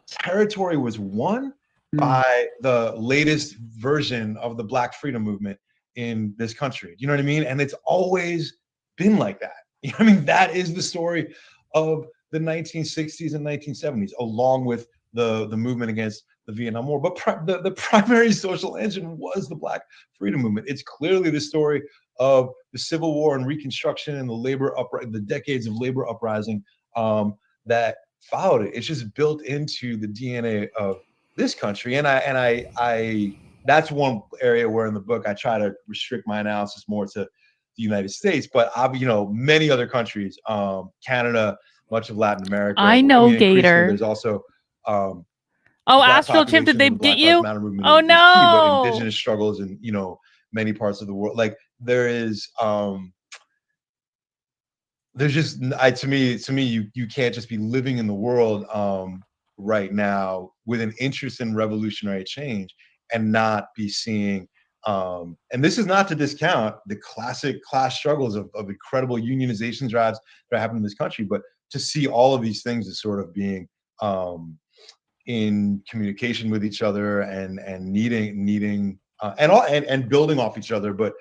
territory was won by the latest version of the Black freedom movement in this country. You know what I mean? And it's always been like that. You know what I mean? That is the story of the 1960s and 1970s, along with the movement against the Vietnam War. But the primary social engine was the Black freedom movement. It's clearly the story of the Civil War and Reconstruction and the decades of labor uprising that followed it. It's just built into the DNA of this country. And I that's one area where in the book I try to restrict my analysis more to the United States, but many other countries, Canada, much of Latin America. I know, Gator. There's also Astral Chimp, did they get you? Oh no! Key, but indigenous struggles in many parts of the world. Like there is, there's just to me you can't just be living in the world right now with an interest in revolutionary change and not be seeing. And this is not to discount the classic class struggles of incredible unionization drives that happen in this country, but to see all of these things as sort of being in communication with each other and needing and building off each other, but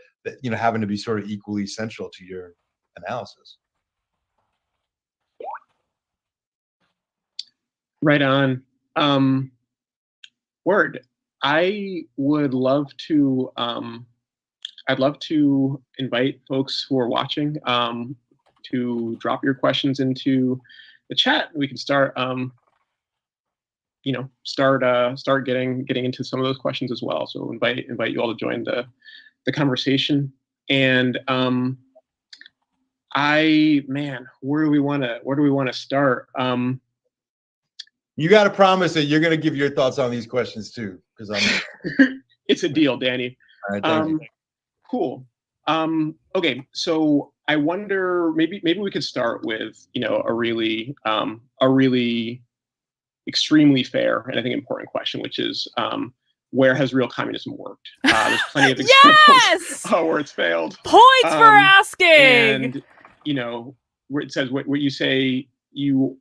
having to be sort of equally central to your analysis. Right on. Word. I would love to. I'd love to invite folks who are watching to drop your questions into the chat. We can start. Start getting into some of those questions as well. So invite you all to join the conversation. And where do we want to start? You got to promise that you're going to give your thoughts on these questions too, because I'm. It's a deal, Danny. All right, thank you. Cool. Okay, so I wonder maybe we could start with a really extremely fair and I think important question, which is where has real communism worked? There's plenty of examples where it's failed. Points for asking. And where it says what you say you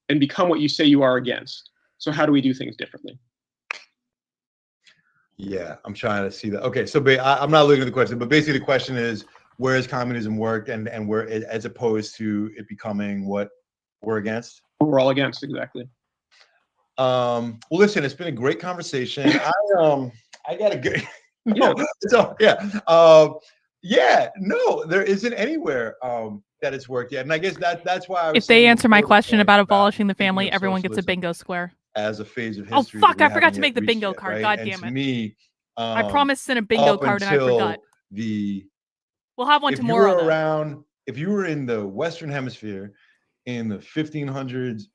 and become what you say you are against. So how do we do things differently? Yeah, I'm trying to see that. Okay, so I'm not looking at the question, but basically the question is, where has communism worked, and where, as opposed to it becoming what we're against? What we're all against, exactly. Well, listen, it's been a great conversation. I gotta go. No, there isn't anywhere that it's worked yet, and I guess that's why. If they answer my question about abolishing the family, everyone gets a bingo square. As a phase of history. Oh fuck! I forgot to make the bingo card. Right? God damn it! To me, I promised to send a bingo card and I forgot. We'll have one tomorrow. If you were in the Western Hemisphere in the 1500s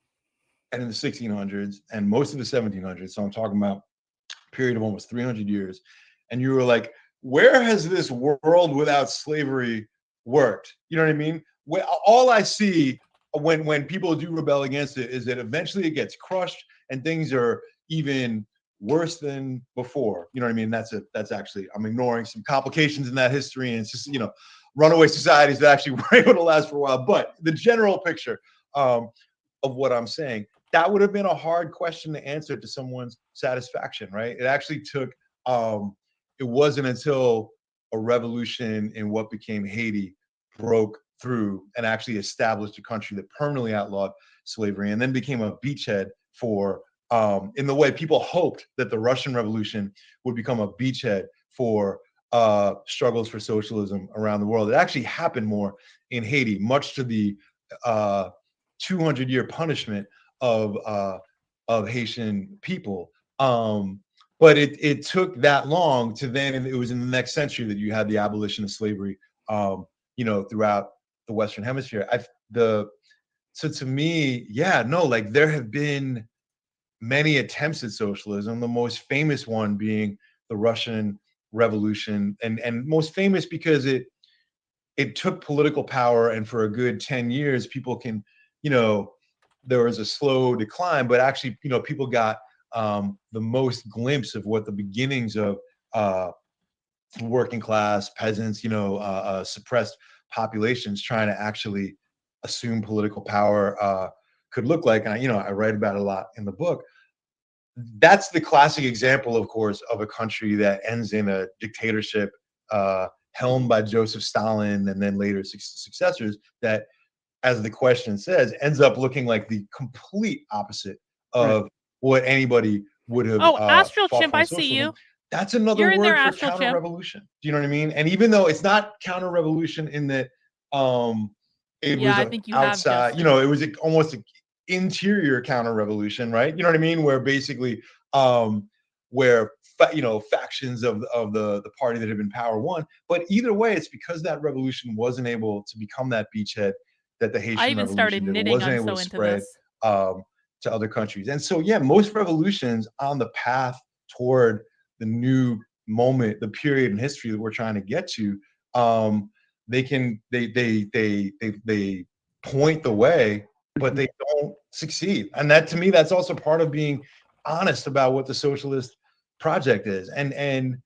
and in the 1600s and most of the 1700s, so I'm talking about a period of almost 300 years, and you were like where has this world without slavery worked? You know what I mean? All I see when people do rebel against it is that eventually it gets crushed and things are even worse than before. You know what I mean? That's actually, I'm ignoring some complications in that history, and it's just, runaway societies that actually were able to last for a while. But the general picture of what I'm saying, that would have been a hard question to answer to someone's satisfaction, right? It actually took, it wasn't until a revolution in what became Haiti broke through and actually established a country that permanently outlawed slavery and then became a beachhead for, in the way people hoped that the Russian Revolution would become a beachhead for struggles for socialism around the world. It actually happened more in Haiti, much to the 200-year punishment of Haitian people. But it took that long to then, and it was in the next century that you had the abolition of slavery, throughout the Western Hemisphere. So to me, there have been many attempts at socialism, the most famous one being the Russian Revolution, and most famous because it took political power, and for a good 10 years, people can, there was a slow decline, but actually, people got the most glimpse of what the beginnings of working class, peasants, suppressed populations trying to actually assume political power could look like. And I write about it a lot in the book. That's the classic example, of course, of a country that ends in a dictatorship helmed by Joseph Stalin and then later successors that, as the question says, ends up looking like the complete opposite of what anybody would have. Oh, Astral Chimp, I see you. That's another You're in there, word for Astral counter-revolution. Do you know what I mean? And even though it's not counter-revolution in that it was I think you outside, it was almost an interior counter-revolution, right? You know what I mean? Where basically, where factions of the party that had been power won. But either way, it's because that revolution wasn't able to become that beachhead that the Haitian Revolution wasn't able to spread to other countries. And so, most revolutions on the path toward the new moment, the period in history that we're trying to get to, they point the way, but they don't succeed. And that, to me, that's also part of being honest about what the socialist project is. And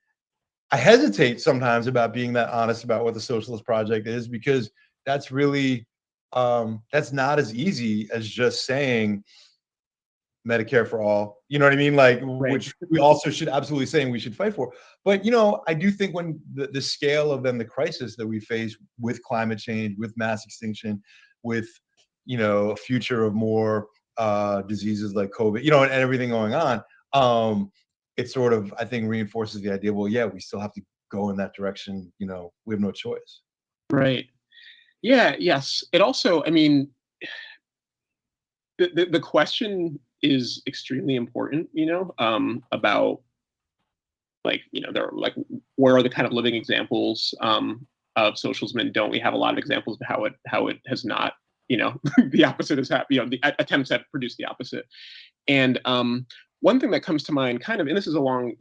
I hesitate sometimes about being that honest about what the socialist project is, because that's really that's not as easy as just saying Medicare for all, you know what I mean? Like, right. Which we also should absolutely say and we should fight for. But, I do think when the scale of then the crisis that we face with climate change, with mass extinction, with, a future of more diseases like COVID, and everything going on, it sort of, I think, reinforces the idea, well, we still have to go in that direction. We have no choice. Right. Yeah. Yes. It also, I mean, the question is extremely important, about there are where are the kind of living examples of socialism, and don't we have a lot of examples of how it has not, the opposite has happened, the attempts have produced the opposite. And one thing that comes to mind kind of, and this is along,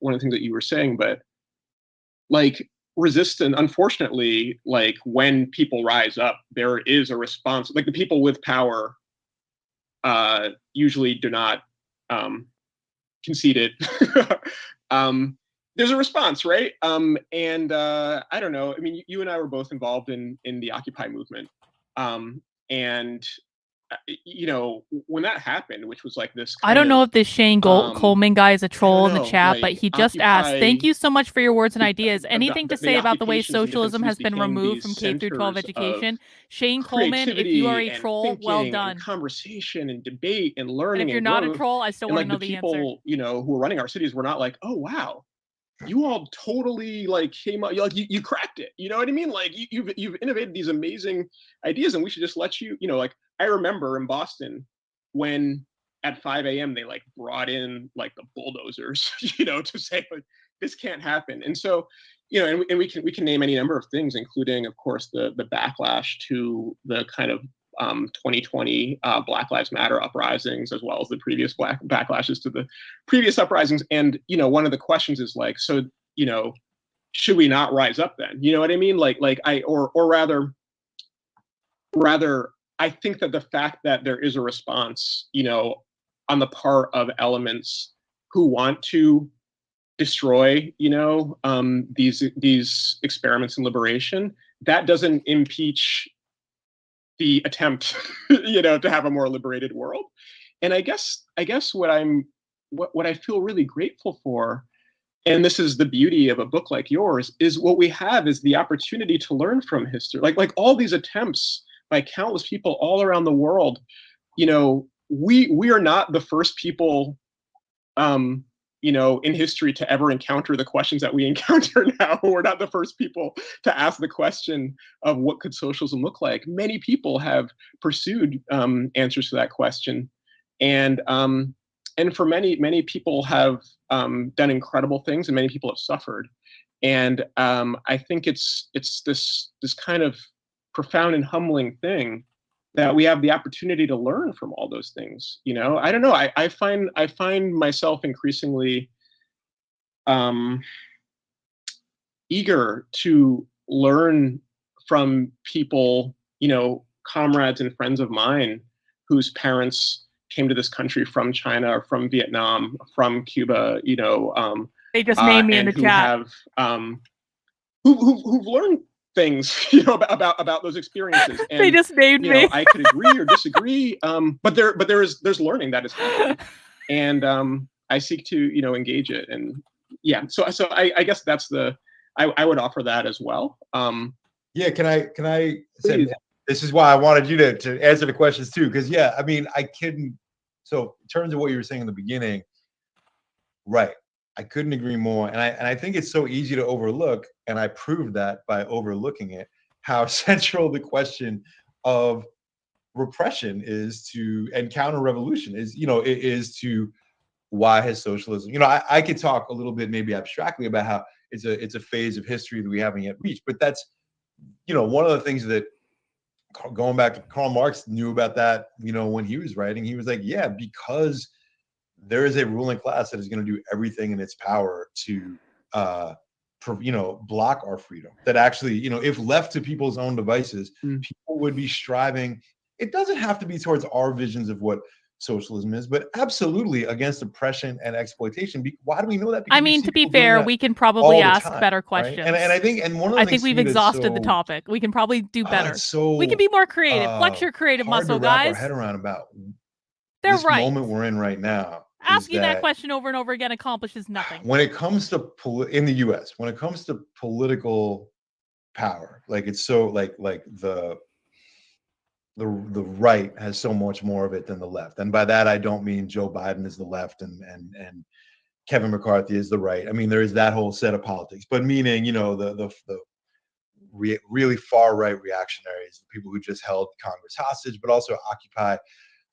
one of the things that you were saying, but resistance, unfortunately, when people rise up, there is a response, the people with power usually do not concede it. There's a response, right? And I don't know. I mean, you and I were both involved in the Occupy movement, and when that happened, which was this. I don't know if this Shane Coleman guy is a troll in the chat, but he just asked, "Thank you so much for your words and ideas. Anything to say about the way socialism has been removed from K through 12 education?" Shane Coleman, if you are a troll, well done. And conversation and debate and learning. And if you're not a troll, I still want to know the answer. People, who are running our cities were not like, "Oh wow, you all totally came up, you cracked it." You know what I mean? You've innovated these amazing ideas, and we should just let you. I remember in Boston when at 5 a.m. they brought in the bulldozers, to say this can't happen. And so, and we can name any number of things, including, of course, the backlash to the kind of 2020 Black Lives Matter uprisings, as well as the previous backlashes to the previous uprisings. And one of the questions is so should we not rise up then? You know what I mean? Rather, I think that the fact that there is a response, on the part of elements who want to destroy, these experiments in liberation, that doesn't impeach the attempt, to have a more liberated world. And I guess what I feel really grateful for, and this is the beauty of a book like yours, is what we have is the opportunity to learn from history. Like all these attempts by countless people all around the world, we are not the first people, in history to ever encounter the questions that we encounter now. We're not the first people to ask the question of what could socialism look like. Many people have pursued answers to that question, and for many people have done incredible things, and many people have suffered. And I think it's this kind of profound and humbling thing that we have the opportunity to learn from all those things. I don't know. I find myself increasingly eager to learn from people, comrades and friends of mine whose parents came to this country from China or from Vietnam, from Cuba. They just named me in the chat. Who've learned things, about those experiences. And, they just named me. I could agree or disagree, but there's learning that is happening, and I seek to engage it. And so I guess that's I would offer that as well. Yeah, can I say, this is why I wanted you to answer the questions too, because I mean, so in terms of what you were saying in the beginning, right, I couldn't agree more. And I think it's so easy to overlook, and I proved that by overlooking it, how central the question of repression is to, and counter-revolution is, is to why has socialism, I could talk a little bit maybe abstractly about how it's a phase of history that we haven't yet reached. But that's, one of the things that, going back to Karl Marx, knew about that, when he was writing. He was like, because there is a ruling class that is going to do everything in its power to, block our freedom. That actually, if left to people's own devices, people would be striving. It doesn't have to be towards our visions of what socialism is, but absolutely against oppression and exploitation. Why do we know that? Because I mean, to be fair, we can probably ask better questions. Right? And I think, and one of the I think we've exhausted the topic. We can probably do better. We can be more creative. Flex your creative muscle, guys. Hard to wrap our head around about this moment we're in right now. Asking that question over and over again accomplishes nothing. When it comes to in the U.S., when it comes to political power, like it's so like the right has so much more of it than the left. And by that I don't mean Joe Biden is the left and Kevin McCarthy is the right. I mean, there is that whole set of politics, but meaning, the really far right reactionaries, the people who just held Congress hostage, but also occupy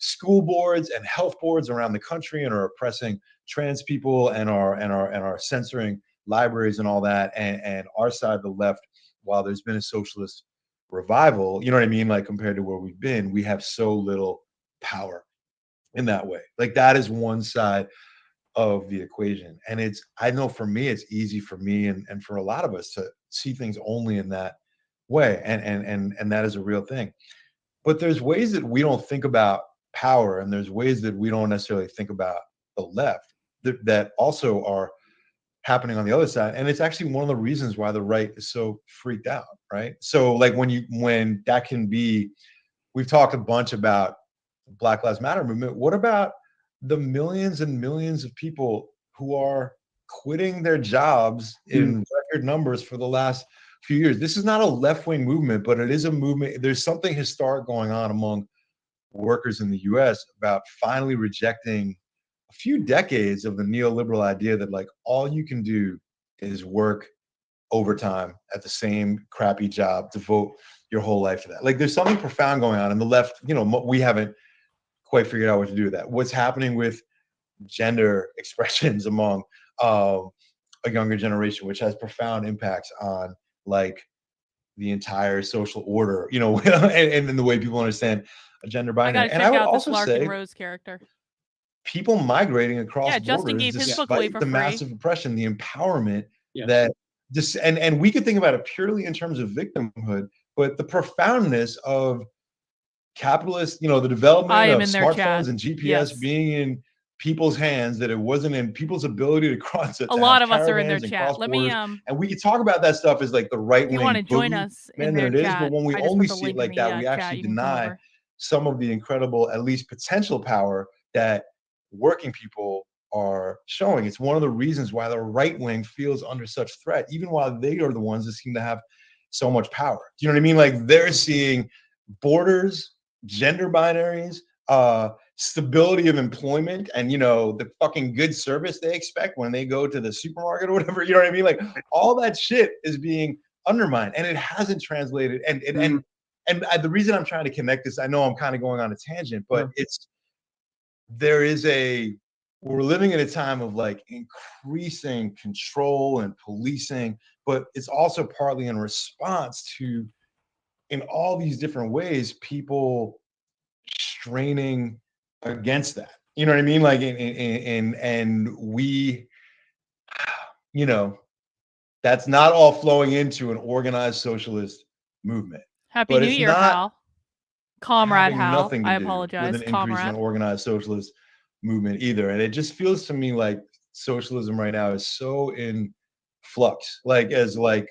school boards and health boards around the country and are oppressing trans people and are censoring libraries and all that. And our side of the left, while there's been a socialist revival, you know what I mean? Like compared to where we've been, we have so little power in that way. Like that is one side of the equation. And I know for me, it's easy for me and for a lot of us to see things only in that way. And that is a real thing. But there's ways that we don't think about power, and there's ways that we don't necessarily think about the left that also are happening on the other side. And it's actually one of the reasons why the right is so freaked out, right? So like when that can be, we've talked a bunch about Black Lives Matter movement. What about the millions and millions of people who are quitting their jobs in record numbers for the last few years? This is not a left-wing movement, but it is a movement. There's something historic going on among workers in the US about finally rejecting a few decades of the neoliberal idea that like all you can do is work overtime at the same crappy job, devote your whole life to that. Like there's something profound going on, and the left, we haven't quite figured out what to do with that. What's happening with gender expressions among a younger generation, which has profound impacts on like the entire social order, and the way people understand a gender binary. And I would also say Rose character. People migrating across Justin borders, gave his book away despite for the free. massive oppression, the empowerment that this, and we could think about it purely in terms of victimhood, but the profoundness of capitalist, the I development am of in their chat. smartphones and GPS Yes. being in people's hands, that it wasn't in people's ability to cross. A lot of us are in their chat. Let me and we could talk about that stuff as like the right if you want to wing join boogie, us man, in that their it is. chat, But when we I just only put the see it link like in the that, we chat. actually You can come deny over. some of the incredible, at least potential power that working people are showing. It's one of the reasons why the right wing feels under such threat, even while they are the ones that seem to have so much power. Do you know what I mean? Like, they're seeing borders, gender binaries, stability of employment, and the fucking good service they expect when they go to the supermarket or whatever. You know what I mean? Like, all that shit is being undermined, and it hasn't translated. And the reason I'm trying to connect this, I know I'm kind of going on a tangent, but we're living in a time of like increasing control and policing, but it's also partly in response to, in all these different ways, people straining against that. You know what I mean? Like, and we, that's not all flowing into an organized socialist movement. Happy But New it's Year, not Hal. Comrade having Hal. nothing to I do apologize. with an increase in Comrade. an organized socialist movement either. And it just feels to me like socialism right now is so in flux, like as like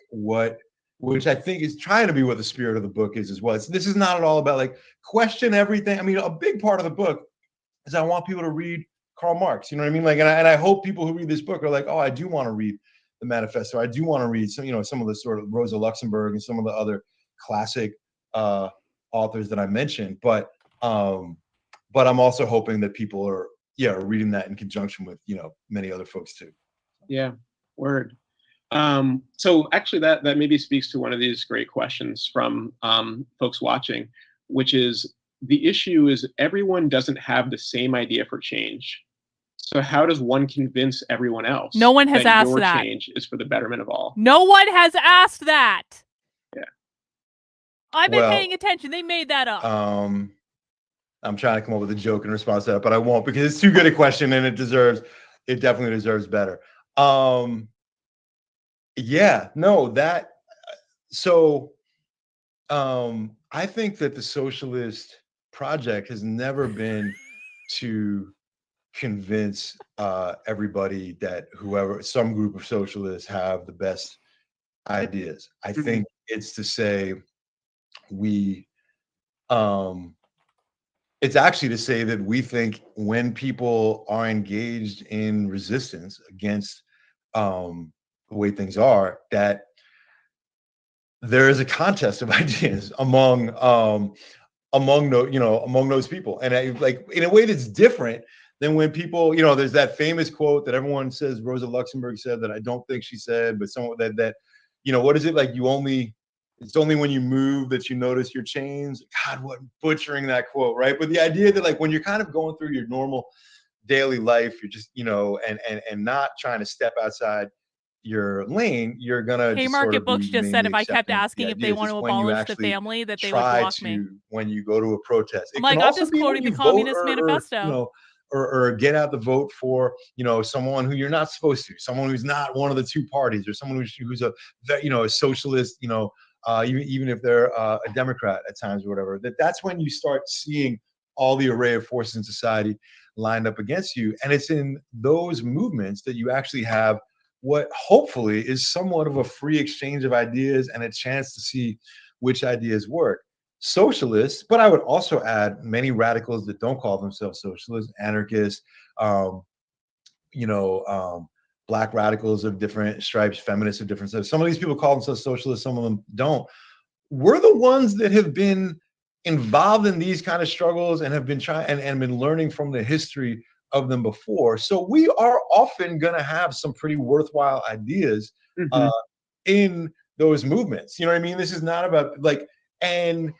which I think is trying to be what the spirit of the book is as well. This is not at all about like question everything. I mean, a big part of the book is I want people to read Karl Marx. You know what I mean? Like, and I hope people who read this book are like, oh, I do want to read the Manifesto. I do want to read some of the sort of Rosa Luxemburg and some of the other classic authors that I mentioned. But I'm also hoping that people are reading that in conjunction with many other folks too. Yeah, word. So actually that maybe speaks to one of these great questions from folks watching, which is, the issue is everyone doesn't have the same idea for change. So how does one convince everyone else No one has asked your that. change is for the betterment of all? No one has asked that. Yeah. I've been paying attention. They made that up. I'm trying to come up with a joke in response to that, but I won't, because it's too good a question and it definitely deserves better. I think that the socialist project has never been to convince everybody that some group of socialists have the best ideas. I think it's to say it's actually to say that we think when people are engaged in resistance against the way things are, that there is a contest of ideas among those people, and like in a way that's different than when people, there's that famous quote that everyone says Rosa Luxemburg said, that I don't think she said, but someone that what is it, like, it's only when you move that you notice your chains. God, what butchering that quote, right? But the idea that, like, when you're kind of going through your normal daily life, you're just, and not trying to step outside your lane, you're gonna Haymarket Books just said if I kept asking if they want to abolish the family, that they would block me. When you go to a protest, I'm like, I'm just quoting the Communist Manifesto. Or get out the vote for someone who you're not supposed to, someone who's not one of the two parties, or someone who's a socialist, even if they're a Democrat at times or whatever. That's when you start seeing all the array of forces in society lined up against you, and it's in those movements that you actually have what hopefully is somewhat of a free exchange of ideas and a chance to see which ideas work. Socialists, but I would also add many radicals that don't call themselves socialists, anarchists, Black radicals of different stripes, feminists of different stripes. Some of these people call themselves socialists, some of them don't. We're the ones that have been involved in these kind of struggles and have been trying and been learning from the history of them before. So we are often going to have some pretty worthwhile ideas in those movements. You know what I mean? This is not about and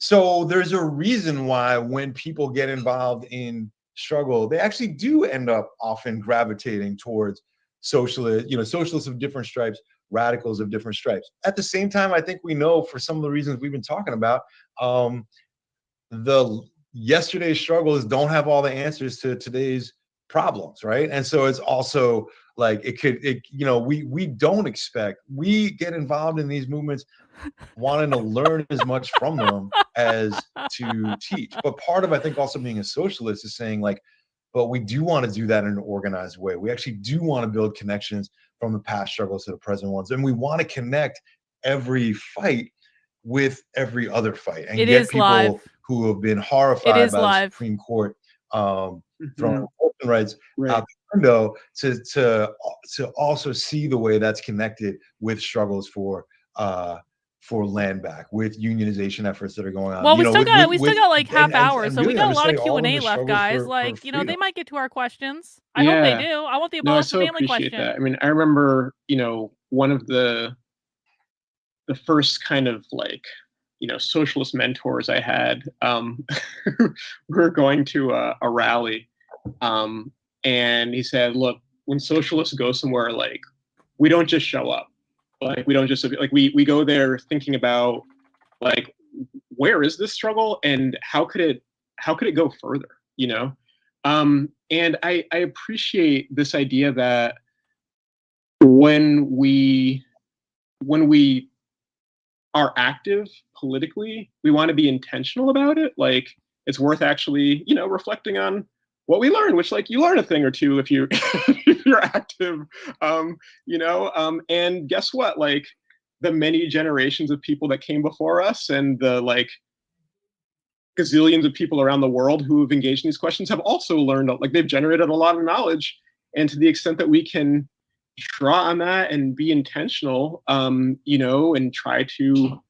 so there's a reason why when people get involved in struggle, they actually do end up often gravitating towards socialists of different stripes, radicals of different stripes. At the same time, I think we know, for some of the reasons we've been talking about, yesterday's struggles don't have all the answers to today's problems, right? And so it's also Like we don't expect, we get involved in these movements wanting to learn as much from them as to teach. But part of, I think, also being a socialist is saying like, but we do want to do that in an organized way. We actually do want to build connections from the past struggles to the present ones. And we want to connect every fight with every other fight and get people live. who have been horrified by the Supreme Court throwing abortion rights out the window to also see the way that's connected with struggles for land back, with unionization efforts that are going on. Well, we still got like half hour, so we got a lot of Q&A left, guys. Like, you know, they might get to our questions. I hope they do. I want the Boston family question. That. I mean, I remember, you know, one of the first kind of like, you know, socialist mentors I had, we were going to a rally, and he said, look, when socialists go somewhere, like, we don't just show up. Like, we don't just, like, we go there thinking about, like, where is this struggle and how could it go further, you know? And I appreciate this idea that when we are active politically, we want to be intentional about it. Like, it's worth actually, you know, reflecting on what we learned, which, like, you learn a thing or two if you're active, you know, and guess what? Like, the many generations of people that came before us and the, like, gazillions of people around the world who have engaged in these questions have also learned, like, they've generated a lot of knowledge. And to the extent that we can draw on that and be intentional, you know, and try to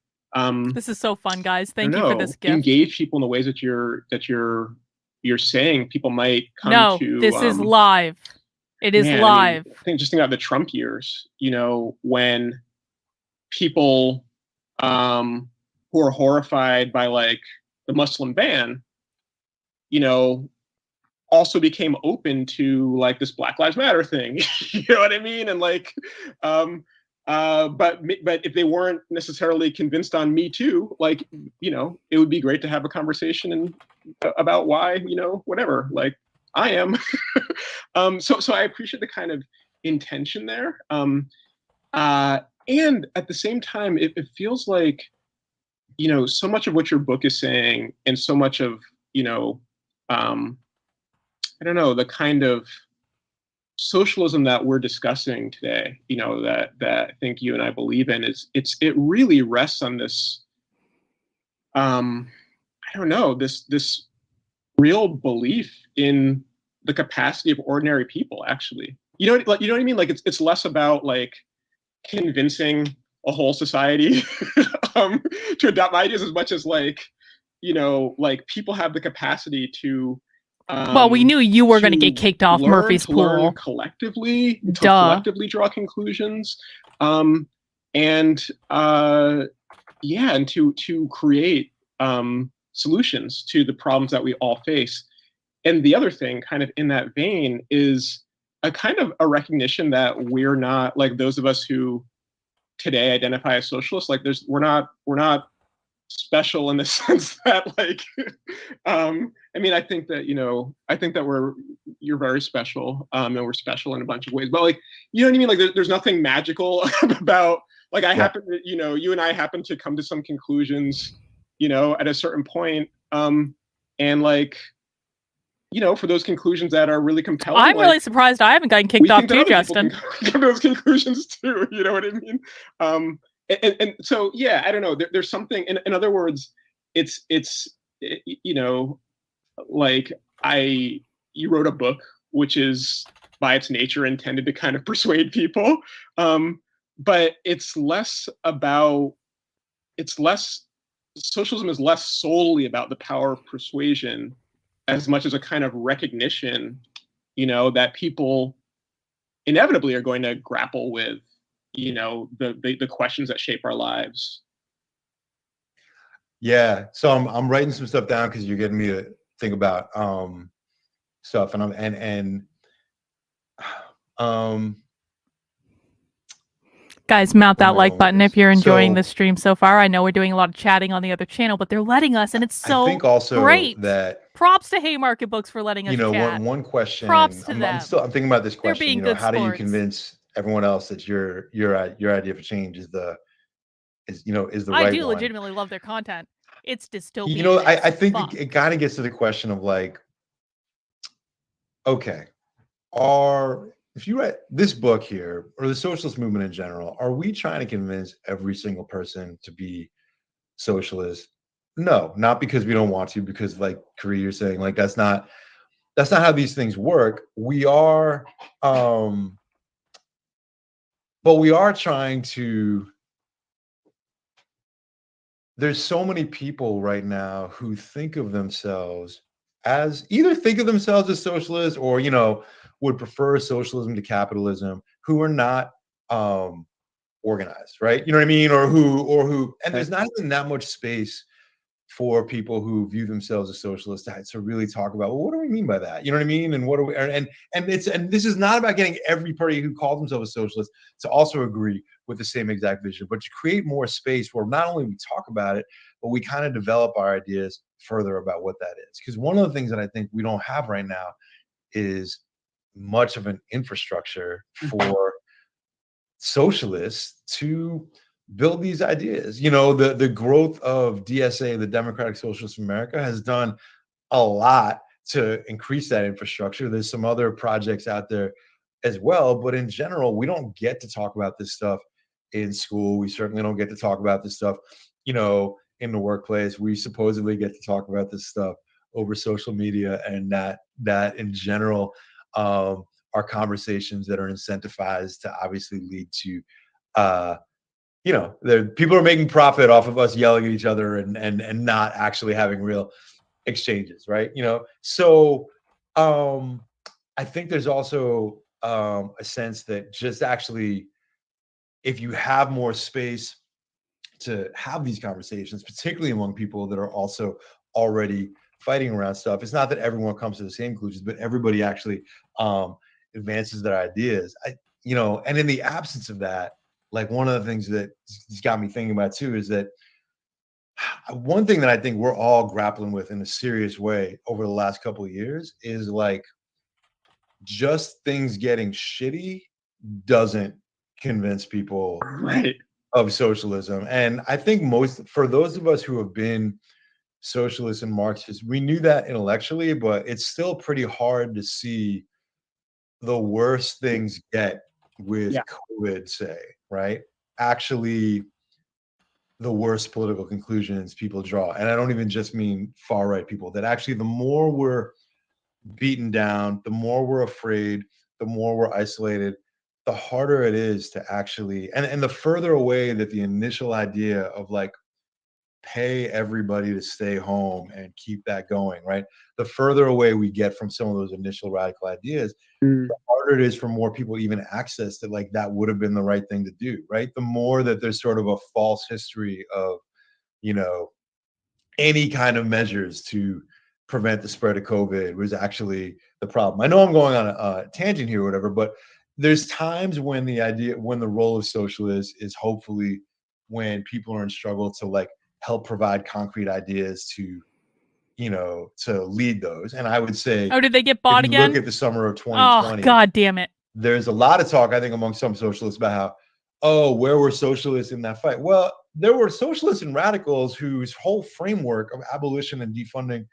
this is so fun, guys. Thank you for this gift. Engage people in the ways that you're saying, people might come to. No, this is live. It is live. I think just think about the Trump years, you know, when people who are horrified by, like, the Muslim ban, you know, also became open to, like, this Black Lives Matter thing. You know what I mean? And, like, but if they weren't necessarily convinced on Me Too, like, you know, it would be great to have a conversation about why, you know, whatever, like, I am. So I appreciate the kind of intention there. And at the same time, it feels like, you know, so much of what your book is saying and so much of, you know, I don't know, the kind of socialism that we're discussing today, you know, that I think you and I believe in, it really rests on this, I don't know, this real belief in the capacity of ordinary people, actually. You know what I mean? Like, it's less about, like, convincing a whole society to adopt my ideas as much as, like, you know, like, people have the capacity to well, we knew you were going to get kicked off Murphy's Pool. Learn collectively, to collectively draw conclusions, and to create solutions to the problems that we all face. And the other thing, kind of in that vein, is a kind of a recognition that we're not, like, those of us who today identify as socialists, like, we're not special in the sense that, like, I mean, I think that, you know, you're very special, and we're special in a bunch of ways, but, like, you know what I mean? Like, there's nothing magical about, like, happen to, you know, you and I happen to come to some conclusions, you know, at a certain point, and, like, you know, for those conclusions that are really compelling. I'm really surprised I haven't gotten kicked off too, Justin. Come to those conclusions too, you know what I mean? And so, yeah, I don't know. There's something, in other words, it's you know, like, you wrote a book which is by its nature intended to kind of persuade people, but socialism is less solely about the power of persuasion as much as a kind of recognition, you know, that people inevitably are going to grapple with, you know, the questions that shape our lives. Yeah, so I'm writing some stuff down because you're getting me to think about stuff, and guys, mount that like button if you're enjoying this stream so far. I know we're doing a lot of chatting on the other channel, but they're letting us, and it's so I think also great. that Props to Haymarket Books for letting us You know, chat. one question. Props to I'm them. thinking about this question. being You know, good how do you sports. convince everyone else that your idea for change is the I right do one? legitimately love their content. It's dystopian. You know, I as think fuck. it kind of gets to the question of like, okay, if you read this book here or the socialist movement in general, are we trying to convince every single person to be socialist? No, not because we don't want to, because like Karee, you're saying, like that's not how these things work. We are, but we are trying to. There's so many people right now who think of themselves as socialists or would prefer socialism to capitalism, who are not organized, right? You know what I mean? Or who and there's not even that much space for people who view themselves as socialists to really talk about, well, what do we mean by that? You know what I mean? And what do we and this is not about getting everybody who calls themselves a socialist to also agree with the same exact vision, but to create more space where not only we talk about it, but we kind of develop our ideas further about what that is. Because one of the things that I think we don't have right now is much of an infrastructure for socialists to build these ideas. You know, the growth of DSA, the Democratic Socialists of America, has done a lot to increase that infrastructure. There's some other projects out there as well, but in general, we don't get to talk about this stuff in school. We certainly don't get to talk about this stuff, in the workplace. We supposedly get to talk about this stuff over social media, and that in general are conversations that are incentivized to obviously lead to people are making profit off of us yelling at each other and not actually having real exchanges, right? So I think there's also a sense that just actually, if you have more space to have these conversations, particularly among people that are also already fighting around stuff, it's not that everyone comes to the same conclusions, but everybody actually advances their ideas. And in the absence of that, like one of the things that has got me thinking about too is that one thing that I think we're all grappling with in a serious way over the last couple of years is like just things getting shitty doesn't convince people Right. of socialism. And I think for those of us who have been socialists and Marxists, we knew that intellectually, but it's still pretty hard to see the worse things get with COVID, say, right? Actually, the worst political conclusions people draw. And I don't even just mean far right people, that actually the more we're beaten down, the more we're afraid, the more we're isolated, the harder it is to actually, and the further away that the initial idea of like pay everybody to stay home and keep that going, right? The further away we get from some of those initial radical ideas, the harder it is for more people even access that like that would have been the right thing to do, right? The more that there's sort of a false history of, any kind of measures to prevent the spread of COVID was actually the problem. I know I'm going on a tangent here or whatever, but there's times when when the role of socialists is hopefully when people are in struggle to like help provide concrete ideas to lead those. And I would say, did they get bought if you again? look at the summer of 2020, oh god damn it, there's a lot of talk, I think, among some socialists about how, where were socialists in that fight? Well, there were socialists and radicals whose whole framework of abolition and defunding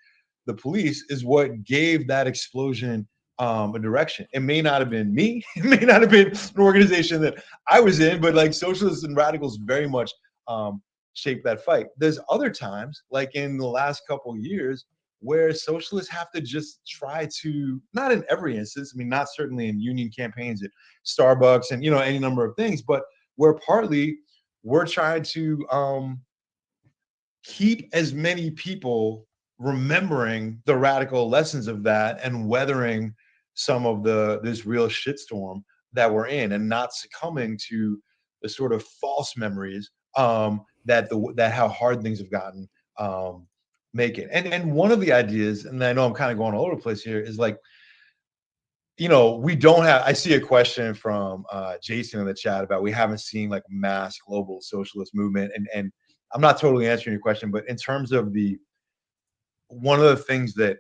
the police is what gave that explosion a direction. It may not have been me, it may not have been an organization that I was in, but like socialists and radicals very much shaped that fight. There's other times, like in the last couple of years, where socialists have to just try to, not in every instance, I mean, not certainly in union campaigns at Starbucks and any number of things, but where partly we're trying to keep as many people remembering the radical lessons of that and weathering some of this real shitstorm that we're in, and not succumbing to the sort of false memories that how hard things have gotten make it. And one of the ideas, and I know I'm kind of going all over the place here, is like, we don't have, I see a question from Jason in the chat about we haven't seen like mass global socialist movement. And I'm not totally answering your question, but in terms of one of the things that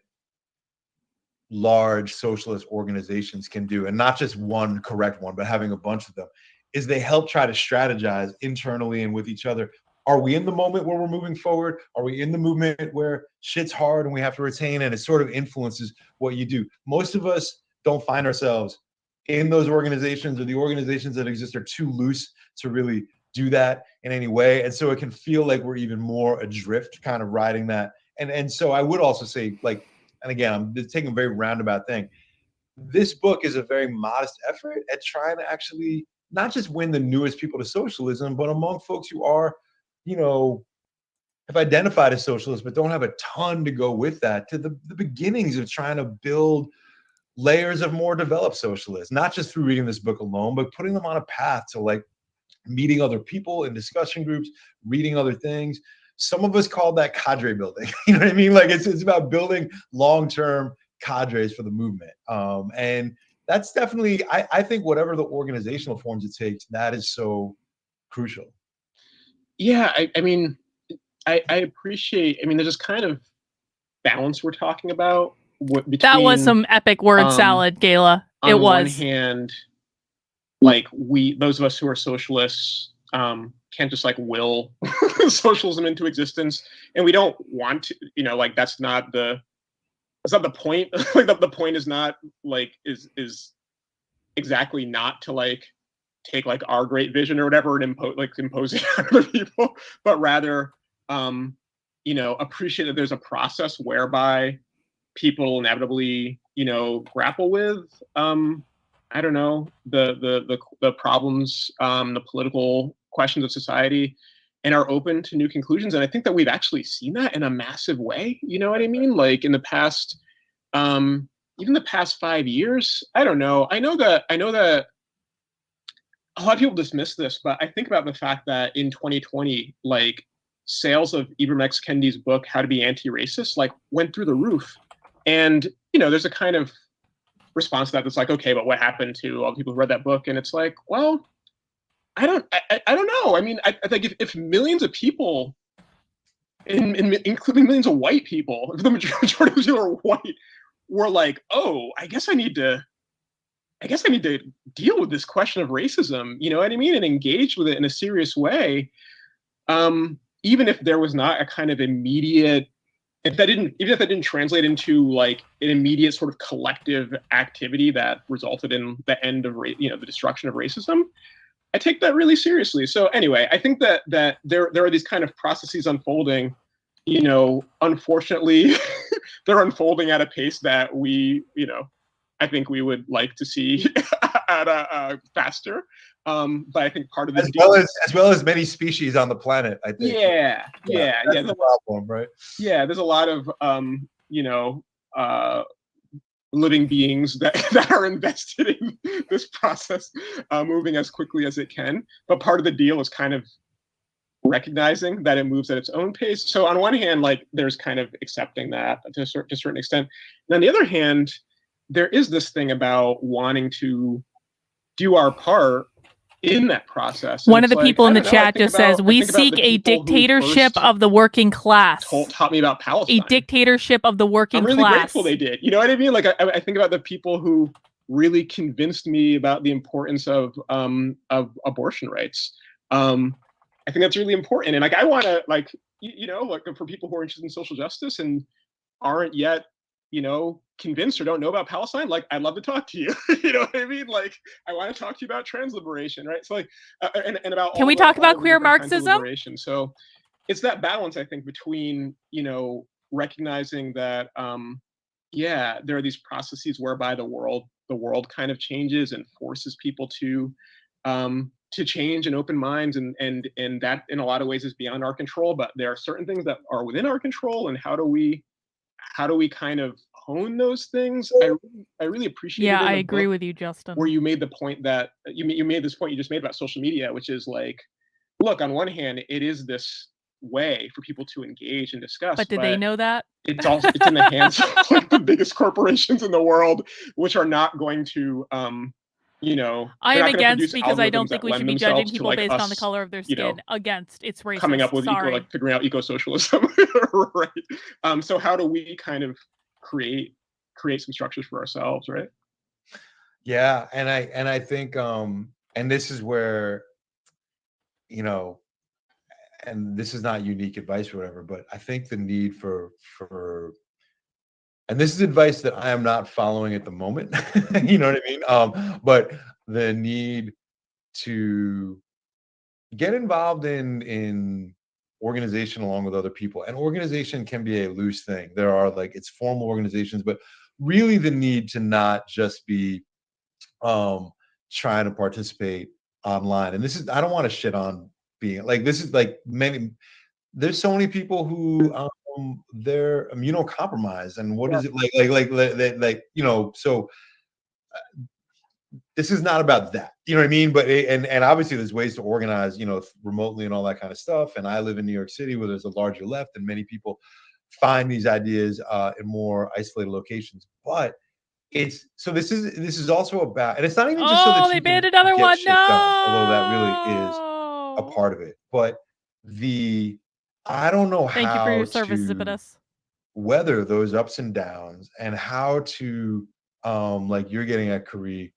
large socialist organizations can do, and not just one correct one, but having a bunch of them, is they help try to strategize internally and with each other. Are we in the moment where we're moving forward? Are we in the movement where shit's hard and we have to retain, and it sort of influences what you do? Most of us don't find ourselves in those organizations, or the organizations that exist are too loose to really do that in any way. And so it can feel like we're even more adrift, kind of riding that. And so I would also say, like, and again, I'm just taking a very roundabout thing. This book is a very modest effort at trying to actually not just win the newest people to socialism, but among folks who are, have identified as socialists, but don't have a ton to go with that, to the beginnings of trying to build layers of more developed socialists, not just through reading this book alone, but putting them on a path to like meeting other people in discussion groups, reading other things. Some of us call that cadre building. You know what I mean? Like it's about building long-term cadres for the movement. And that's definitely, I think whatever the organizational forms it takes, that is so crucial. Yeah, I mean, I appreciate, there's this kind of balance we're talking about. Between, that was some epic word salad, Gayla. It was. On one hand, like those of us who are socialists, can't just like will socialism into existence, and we don't want to, like that's not the point. Like the point is not like is exactly not to like take like our great vision or whatever and impose it on other people, but rather appreciate that there's a process whereby people inevitably grapple with I don't know, the problems, the political questions of society, and are open to new conclusions. And I think that we've actually seen that in a massive way. You know what I mean? Like in the past, even the past 5 years, I don't know. I know that a lot of people dismiss this, but I think about the fact that in 2020, like sales of Ibram X. Kendi's book, How to Be Anti-Racist, like went through the roof. And, there's a kind of response to that that's like, okay, but what happened to all the people who read that book? And it's like, well, I don't know. I mean, I think if millions of people, including millions of white people, if the majority of people are white, were like, oh, I guess I need to deal with this question of racism, you know what I mean, and engage with it in a serious way, even if there was not a kind of immediate, even if that didn't translate into like an immediate sort of collective activity that resulted in the end of the destruction of racism, I take that really seriously. So anyway, I think that there are these kind of processes unfolding. Unfortunately, they're unfolding at a pace that we, I think we would like to see at a faster. But I think part of the as well as many species on the planet, I think. Yeah. That's the problem, right? Yeah, there's a lot of living beings that are invested in this process moving as quickly as it can. But part of the deal is kind of recognizing that it moves at its own pace. So on one hand, like there's kind of accepting that to a certain extent. And on the other hand, there is this thing about wanting to do our part in that process. One of the people in the chat just says, we seek a dictatorship of the working class. Taught me about Palestine. A dictatorship of the working class. I'm really grateful they did. You know what I mean? Like I think about the people who really convinced me about the importance of abortion rights. I think that's really important. And like I want to like for people who are interested in social justice and aren't yet convinced or don't know about Palestine, like I'd love to talk to you. You know what I mean? Like I want to talk to you about trans liberation, right? So like and about can we talk about queer Marxism? So it's that balance, I think, between recognizing that there are these processes whereby the world kind of changes and forces people to change and open minds, and that in a lot of ways is beyond our control, but there are certain things that are within our control, and how do we kind of hone those things? I really appreciate. Yeah, I agree with you, Justin. Where you made the point that you made this point you just made about social media, which is like, look, on one hand, it is this way for people to engage and discuss. But did they know that? It's in the hands of like the biggest corporations in the world, which are not going to I am against, because I don't think we should be judging people based on the color of their skin. Against, it's racist. Coming up with figuring out eco-socialism, right? So how do we kind of create create some structures for ourselves, right? Yeah, and I think and this is where, you know, and this is not unique advice or whatever, but I think the need for and this is advice that I am not following at the moment. You know what I mean? But the need to get involved in organization along with other people. And organization can be a loose thing. There are like it's formal organizations, but really the need to not just be trying to participate online. And this is I don't want to shit on being like this is like many there's so many people who they're immunocompromised and what is it like you know so this is not about that, you know what I mean? But and obviously there's ways to organize, you know, remotely and all that kind of stuff. And I live in New York City where there's a larger left, and many people find these ideas in more isolated locations. But it's so this is also about, and it's not even just so that they you banned can another get one. shit done, although that really is a No. part of it. But I don't know Thank you for your how service, to Zipitus. weather those ups and downs and how to like you're getting at Kari,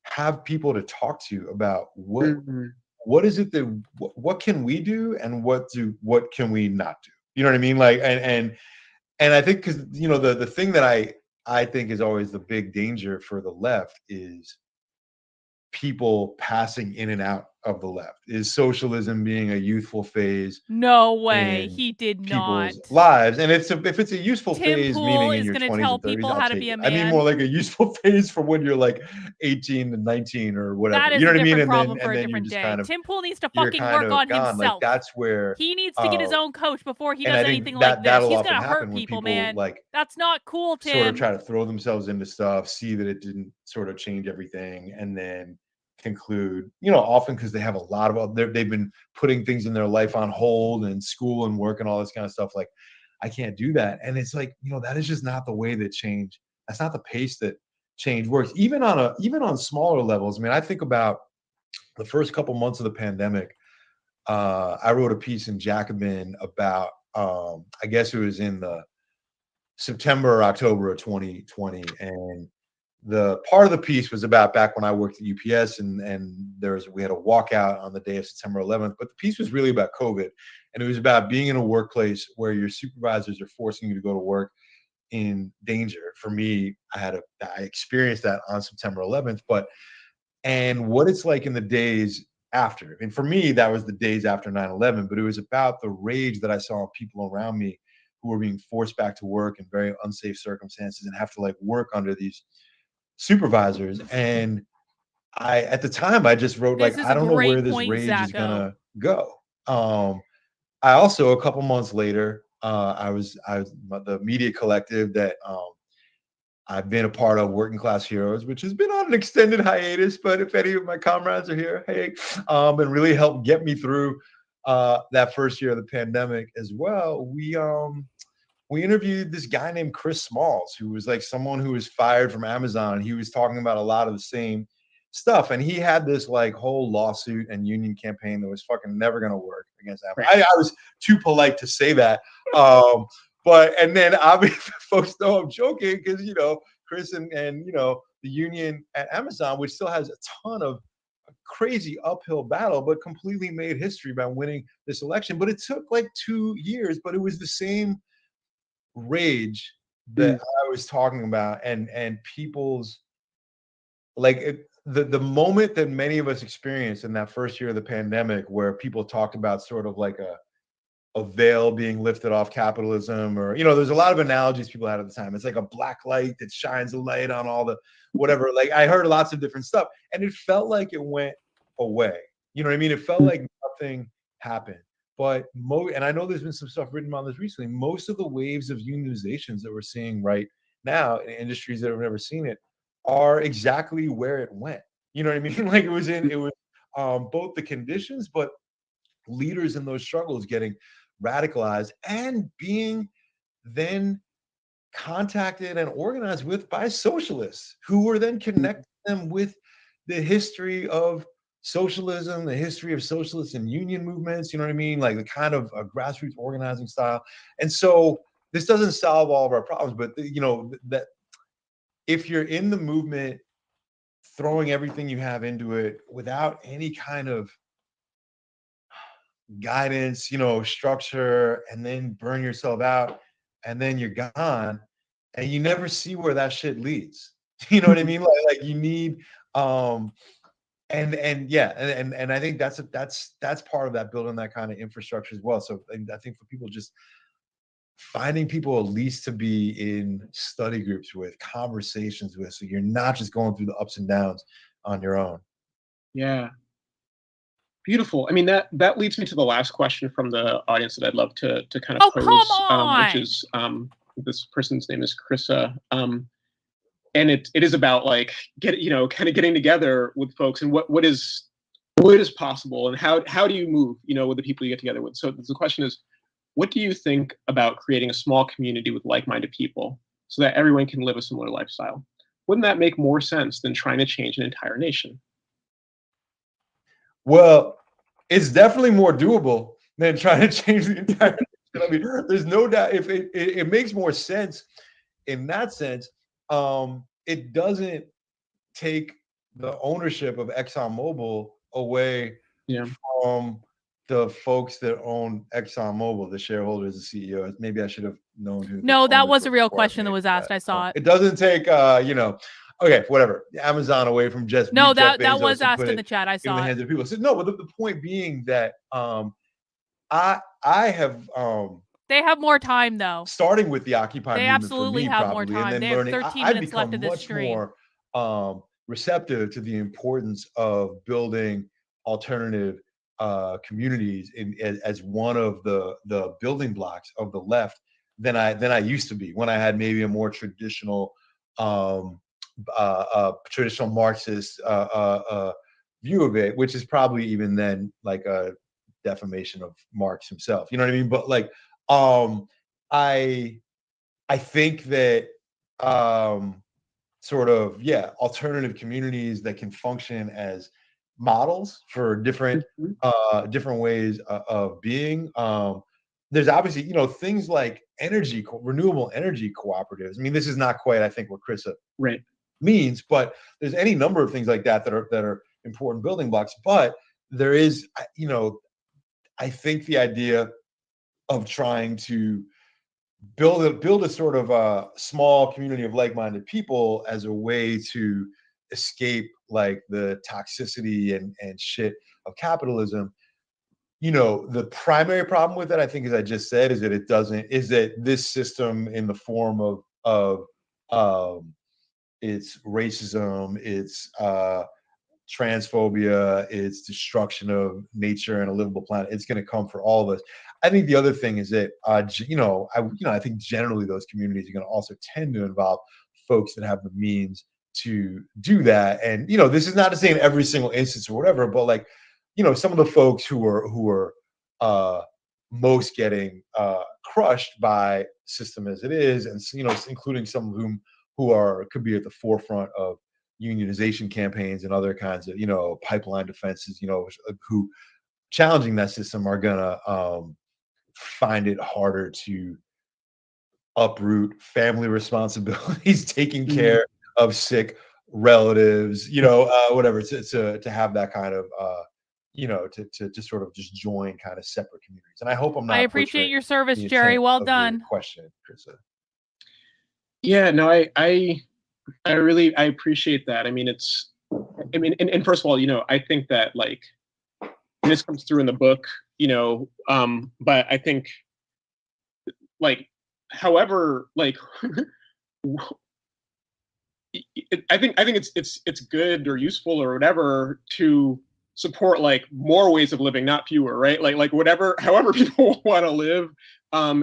have people to talk to about what is it that what can we do and what can we not do, you know what I mean? Like and I think because you know the thing that I think is always the big danger for the left is people passing in and out of the left. Is socialism being a youthful phase No way. in He did not. people's lives? And if it's a useful Tim phase, Pool meaning in is your gonna 20s tell and 30s, people I'll how to take be a it. I mean man. more like a useful phase for when you're like 18 to 19 or whatever. That is You know a what I mean? different And problem then for a you're different just day. kind of Tim Pool needs to you're fucking kind work of on gone. Like himself. that's where He needs to get his own coach before he and does I anything think like this. that'll He's often gonna hurt happen when people, people man. like That's not cool, Tim. sort of try to throw themselves into stuff, see that it didn't sort of change everything, and then conclude, you know, often because they have a lot of they've been putting things in their life on hold and school and work and all this kind of stuff. Like, I can't do that. And it's like, you know, that is just not the way that change, that's not the pace that change works. Even on smaller levels. I mean, I think about the first couple months of the pandemic. I wrote a piece in Jacobin about I guess it was in the September or October of 2020. And the part of the piece was about back when I worked at UPS and we had a walkout on the day of September 11th, but the piece was really about COVID. And it was about being in a workplace where your supervisors are forcing you to go to work in danger. For me, I experienced that on September 11th, and what it's like in the days after. And for me, that was the days after 9/11, but it was about the rage that I saw in people around me who were being forced back to work in very unsafe circumstances and have to like work under these supervisors. And at the time I just wrote This like, is I a don't know where great this point, rage is Zacho. gonna go. I also, a couple months later, I was the media collective that I've been a part of, Working Class Heroes, which has been on an extended hiatus, but if any of my comrades are here, hey, and really helped get me through that first year of the pandemic as well. We interviewed this guy named Chris Smalls, who was like someone who was fired from Amazon. He was talking about a lot of the same stuff. And he had this like whole lawsuit and union campaign that was fucking never going to work against Amazon. I was too polite to say that. And then obviously folks know I'm joking because, you know, Chris and, you know, the union at Amazon, which still has a ton of crazy uphill battle, but completely made history by winning this election. But it took like 2 years, but it was the same rage that I was talking about, and people's like the moment that many of us experienced in that first year of the pandemic, where people talked about sort of like a veil being lifted off capitalism, or you know, there's a lot of analogies people had at the time. It's like a black light that shines a light on all the whatever. Like I heard lots of different stuff, and it felt like it went away. You know what I mean? It felt like nothing happened. But and I know there's been some stuff written about this recently. Most of the waves of unionizations that we're seeing right now in industries that have never seen it are exactly where it went. You know what I mean? Like it was both the conditions, but leaders in those struggles getting radicalized and being then contacted and organized with by socialists who were then connecting them with the history of socialism, the history of socialist and union movements, you know what I mean? Like the kind of grassroots organizing style. And so this doesn't solve all of our problems, but you know, that if you're in the movement, throwing everything you have into it without any kind of guidance, structure, and then burn yourself out, and then you're gone, and you never see where that shit leads. You know what I mean? Like you need, and yeah, and I think that's part of that, building that kind of infrastructure as well. So I think for people, just finding people at least to be in study groups with, conversations with, so you're not just going through the ups and downs on your own. Yeah. Beautiful. I mean, that leads me to the last question from the audience that I'd love to kind of pose, come on! Which is this person's name is Krissa, and it is about like kind of getting together with folks, and what is possible, and how do you move with the people you get together with. So the question is, what do you think about creating a small community with like-minded people so that everyone can live a similar lifestyle? Wouldn't that make more sense than trying to change an entire nation? Well, it's definitely more doable than trying to change the entire nation. I mean, there's no doubt. If it makes more sense in that sense, it doesn't take the ownership of ExxonMobil away from the folks that own ExxonMobil, the shareholders, the CEOs. Maybe I should have known who. No, that was a real question that was asked. I saw it. It doesn't take, okay, whatever, Amazon away from just no, Jeff that Bezos was asked in the chat. I saw in the hands of people. So no, but the point being that I have they have more time though. Starting with the Occupy they movement absolutely for me, have probably, more time. and then they learning, have 13 I've minutes become left of this much stream. more receptive to the importance of building alternative communities as one of the building blocks of the left than I used to be, when I had maybe a more traditional Marxist view of it, which is probably even then like a defamation of Marx himself. You know what I mean? But like, I think that sort of, alternative communities that can function as models for different ways of being. There's obviously, things like renewable energy cooperatives. I mean, this is not quite, I think, what Krissa means, but there's any number of things like that that are important building blocks. But there is, I think the idea of trying to build a sort of a small community of like-minded people as a way to escape like the toxicity and shit of capitalism. The primary problem with it, I think, as I just said, is that this system, in the form of its racism, its transphobia, its destruction of nature and a livable planet, it's going to come for all of us. I think the other thing is that, I think generally those communities are going to also tend to involve folks that have the means to do that. And, this is not to say in every single instance or whatever, but like, some of the folks who are most getting crushed by system as it is, and, including some of whom could be at the forefront of unionization campaigns and other kinds of, pipeline defenses, who challenging that system, are gonna find it harder to uproot family responsibilities, taking care of sick relatives, whatever, to have that kind of, to sort of just join kind of separate communities. And I hope I'm not. I appreciate your service, Jerry. Well done. Question, Krissa. Yeah, no, I really appreciate that. I mean, and first of all, I think that like, and this comes through in the book, but I think like, however, like, I think it's good or useful or whatever to support like more ways of living, not fewer, right? Like however people want to live,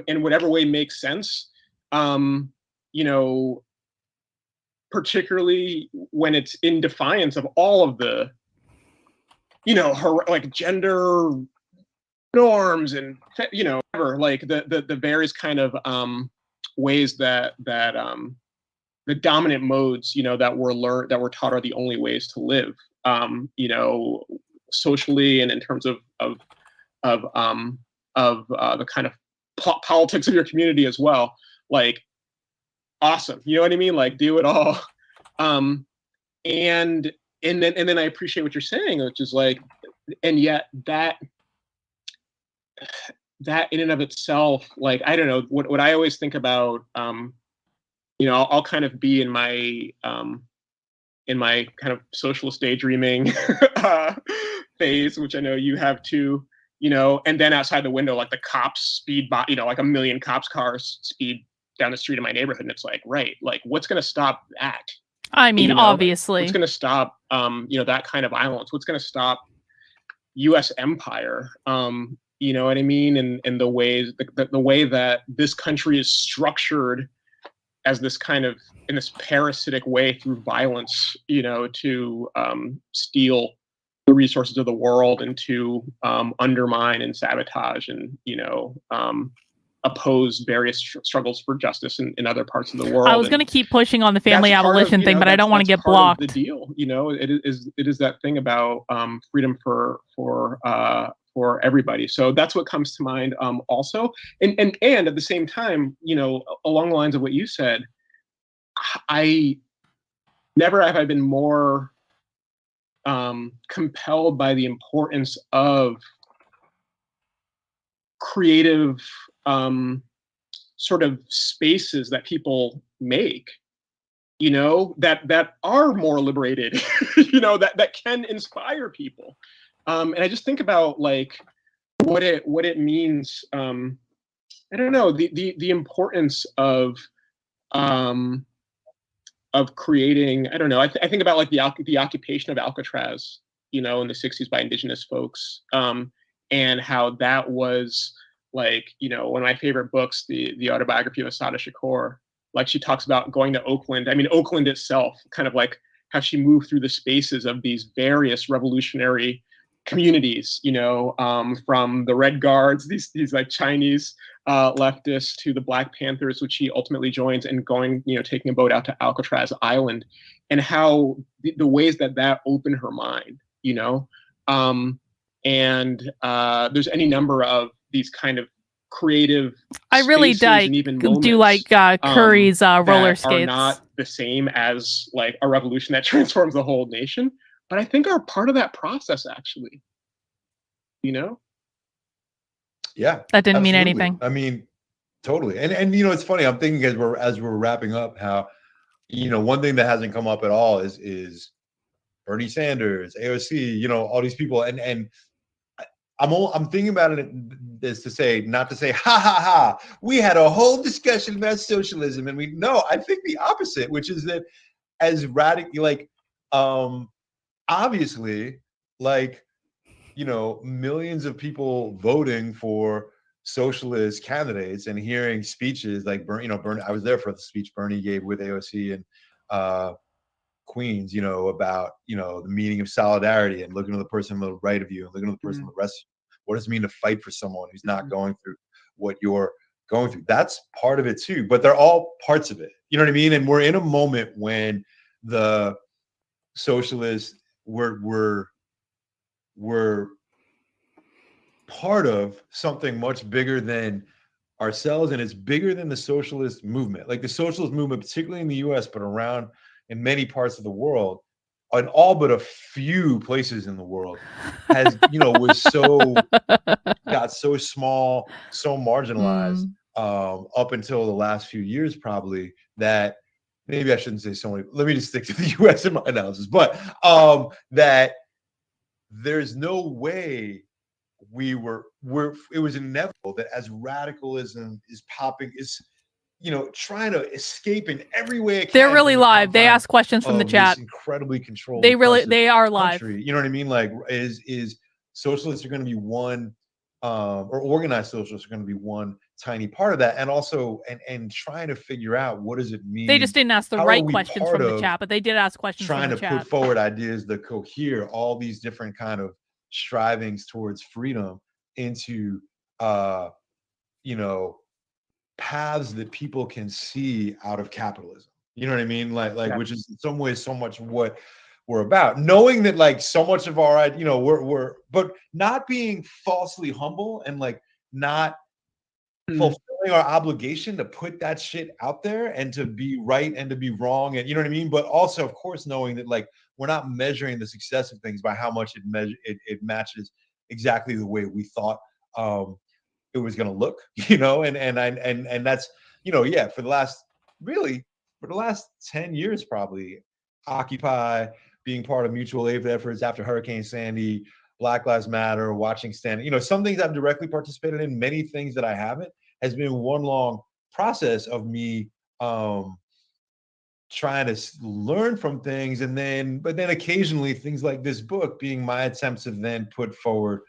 in whatever way makes sense, particularly when it's in defiance of all of the, like gender norms and, whatever, like the various kind of ways that the dominant modes, that we're taught are the only ways to live, socially, and in terms of the kind of politics of your community as well. Like, awesome, you know what I mean? Like, do it all. And then I appreciate what you're saying, which is like, and yet that in and of itself, like, I don't know, what I always think about, you know, I'll kind of be in my kind of socialist daydreaming phase, which I know you have too, you know, and then outside the window, like the cops speed by, you know, like a million cops cars speed down the street in my neighborhood. And it's like, right, like what's going to stop that? I mean, You know, obviously. what's going to stop, you know, that kind of violence? What's going to stop U.S. empire? You know what I mean? And the ways, the way that this country is structured as this kind of, in this parasitic way through violence, you know, to steal the resources of the world and to undermine and sabotage and, you know, oppose various struggles for justice in other parts of the world. I was going to keep pushing on the family that's part of, abolition you thing, know, but I don't want to get blocked. The deal, you know, it is that thing about freedom for everybody. So that's what comes to mind also. And at the same time, you know, along the lines of what you said, I never have I been more compelled by the importance of creative sort of spaces that people make, you know, that are more liberated, you know, that can inspire people. And I just think about like what it means. I don't know, the importance of creating, I don't know, I think about like the occupation of Alcatraz, you know, in the 60s by indigenous folks, and how that was like, you know, one of my favorite books, the autobiography of Assata Shakur. Like she talks about going to Oakland. I mean, Oakland itself, kind of like how she moved through the spaces of these various revolutionary communities, you know, from the Red Guards, these like Chinese leftists, to the Black Panthers, which he ultimately joins, and going, you know, taking a boat out to Alcatraz Island, and how the ways that opened her mind, you know, and there's any number of these kind of creative. I really do like Curry's roller skates. Are not the same as like a revolution that transforms the whole nation, but I think are part of that process, actually. You know? Yeah. That didn't mean anything. I mean, totally. And you know, it's funny. I'm thinking as we're wrapping up, how, you know, one thing that hasn't come up at all is Bernie Sanders, AOC, you know, all these people, and I'm thinking about it as to say, not to say, ha ha ha, we had a whole discussion about socialism, and I think the opposite, which is that as radical, like, obviously, like, you know, millions of people voting for socialist candidates and hearing speeches like Bernie, I was there for the speech Bernie gave with AOC and Queens, you know, about, you know, the meaning of solidarity and looking to the person on the right of you and looking to the person on the rest. What does it mean to fight for someone who's not going through what you're going through? That's part of it too, but they're all parts of it. You know what I mean? And we're in a moment when the socialists we're part of something much bigger than ourselves, and it's bigger than the socialist movement. Like the socialist movement, particularly in the US, but around in many parts of the world, in all but a few places in the world, has, you know, got so small, so marginalized, up until the last few years, probably, that maybe I shouldn't say so many. Let me just stick to the US in my analysis, but that there's no way it was inevitable that as radicalism is popping, is, you know, trying to escape in every way it can. They're really live. They ask questions from the chat. Incredibly controlled. They are live. Country. You know what I mean? Like, is socialists are going to be one, or organized socialists are going to be one tiny part of that, and also and trying to figure out what does it mean. They just didn't ask the right questions from the chat, but they did ask questions from the chat. Trying to put forward ideas that cohere all these different kind of strivings towards freedom into, you know, paths that people can see out of capitalism. You know what I mean? Like, which is in some ways so much what we're about. Knowing that, like, so much of our, you know, we're but not being falsely humble, and like not fulfilling our obligation to put that shit out there and to be right and to be wrong, and you know what I mean. But also, of course, knowing that like we're not measuring the success of things by how much it matches exactly the way we thought it was going to look, you know. And that's, you know, yeah, for the last 10 years probably, Occupy, being part of mutual aid efforts after Hurricane Sandy, Black Lives Matter, watching stand, you know, some things I've directly participated in, many things that I haven't, has been one long process of me trying to learn from things. And then, but then occasionally things like this book being my attempts to then put forward,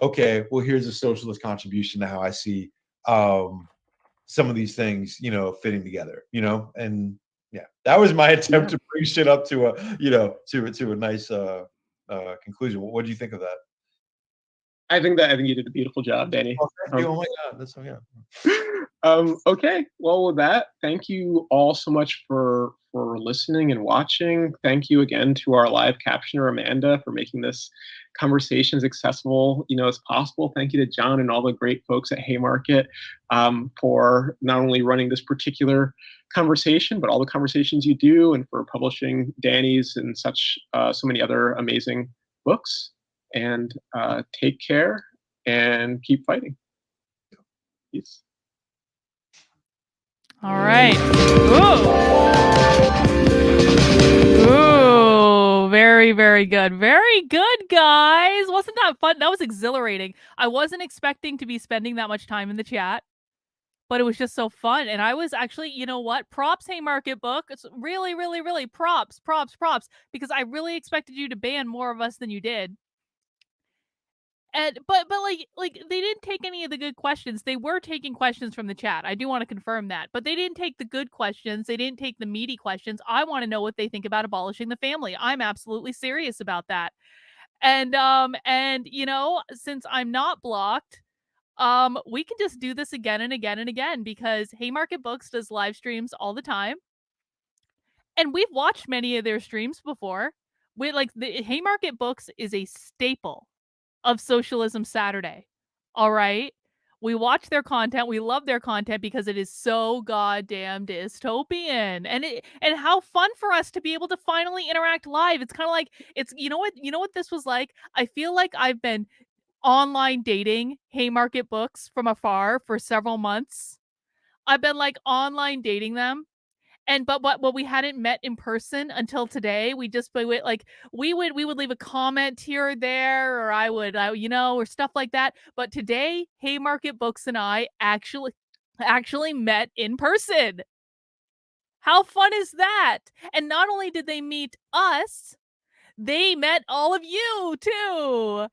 okay, well, here's a socialist contribution to how I see some of these things, you know, fitting together, you know. And yeah, that was my attempt to bring shit up to a, you know, to a nice conclusion. What do you think of that? I think you did a beautiful job, Danny. Oh, thank you. Oh my God, that's so yeah. Okay, well, with that, thank you all so much for listening and watching. Thank you again to our live captioner Amanda for making this conversation as accessible, you know, as possible. Thank you to John and all the great folks at Haymarket for not only running this particular conversation, but all the conversations you do, and for publishing Danny's and such so many other amazing books. And take care and keep fighting. Peace. All right. Ooh, very, very good. Very good, guys. Wasn't that fun? That was exhilarating. I wasn't expecting to be spending that much time in the chat, but it was just so fun. And I was actually, you know what? Props, Haymarket book. It's really, really, really props, because I really expected you to ban more of us than you did. And but like they didn't take any of the good questions. They were taking questions from the chat. I do want to confirm that. But they didn't take the good questions. They didn't take the meaty questions. I want to know what they think about abolishing the family. I'm absolutely serious about that. And you know, since I'm not blocked, we can just do this again and again and again, because Haymarket Books does live streams all the time. And we've watched many of their streams before. We like the Haymarket Books is a staple of Socialism Saturday. All right. We watch their content. We love their content because it is so goddamn dystopian. And how fun for us to be able to finally interact live. It's kind of like, it's, you know what this was like? I feel like I've been online dating Haymarket Books from afar for several months. I've been like online dating them. And but we hadn't met in person until today. We just we would leave a comment here or there, or I would you know, or stuff like that. But today, Haymarket Books and I actually met in person. How fun is that? And not only did they meet us, they met all of you too.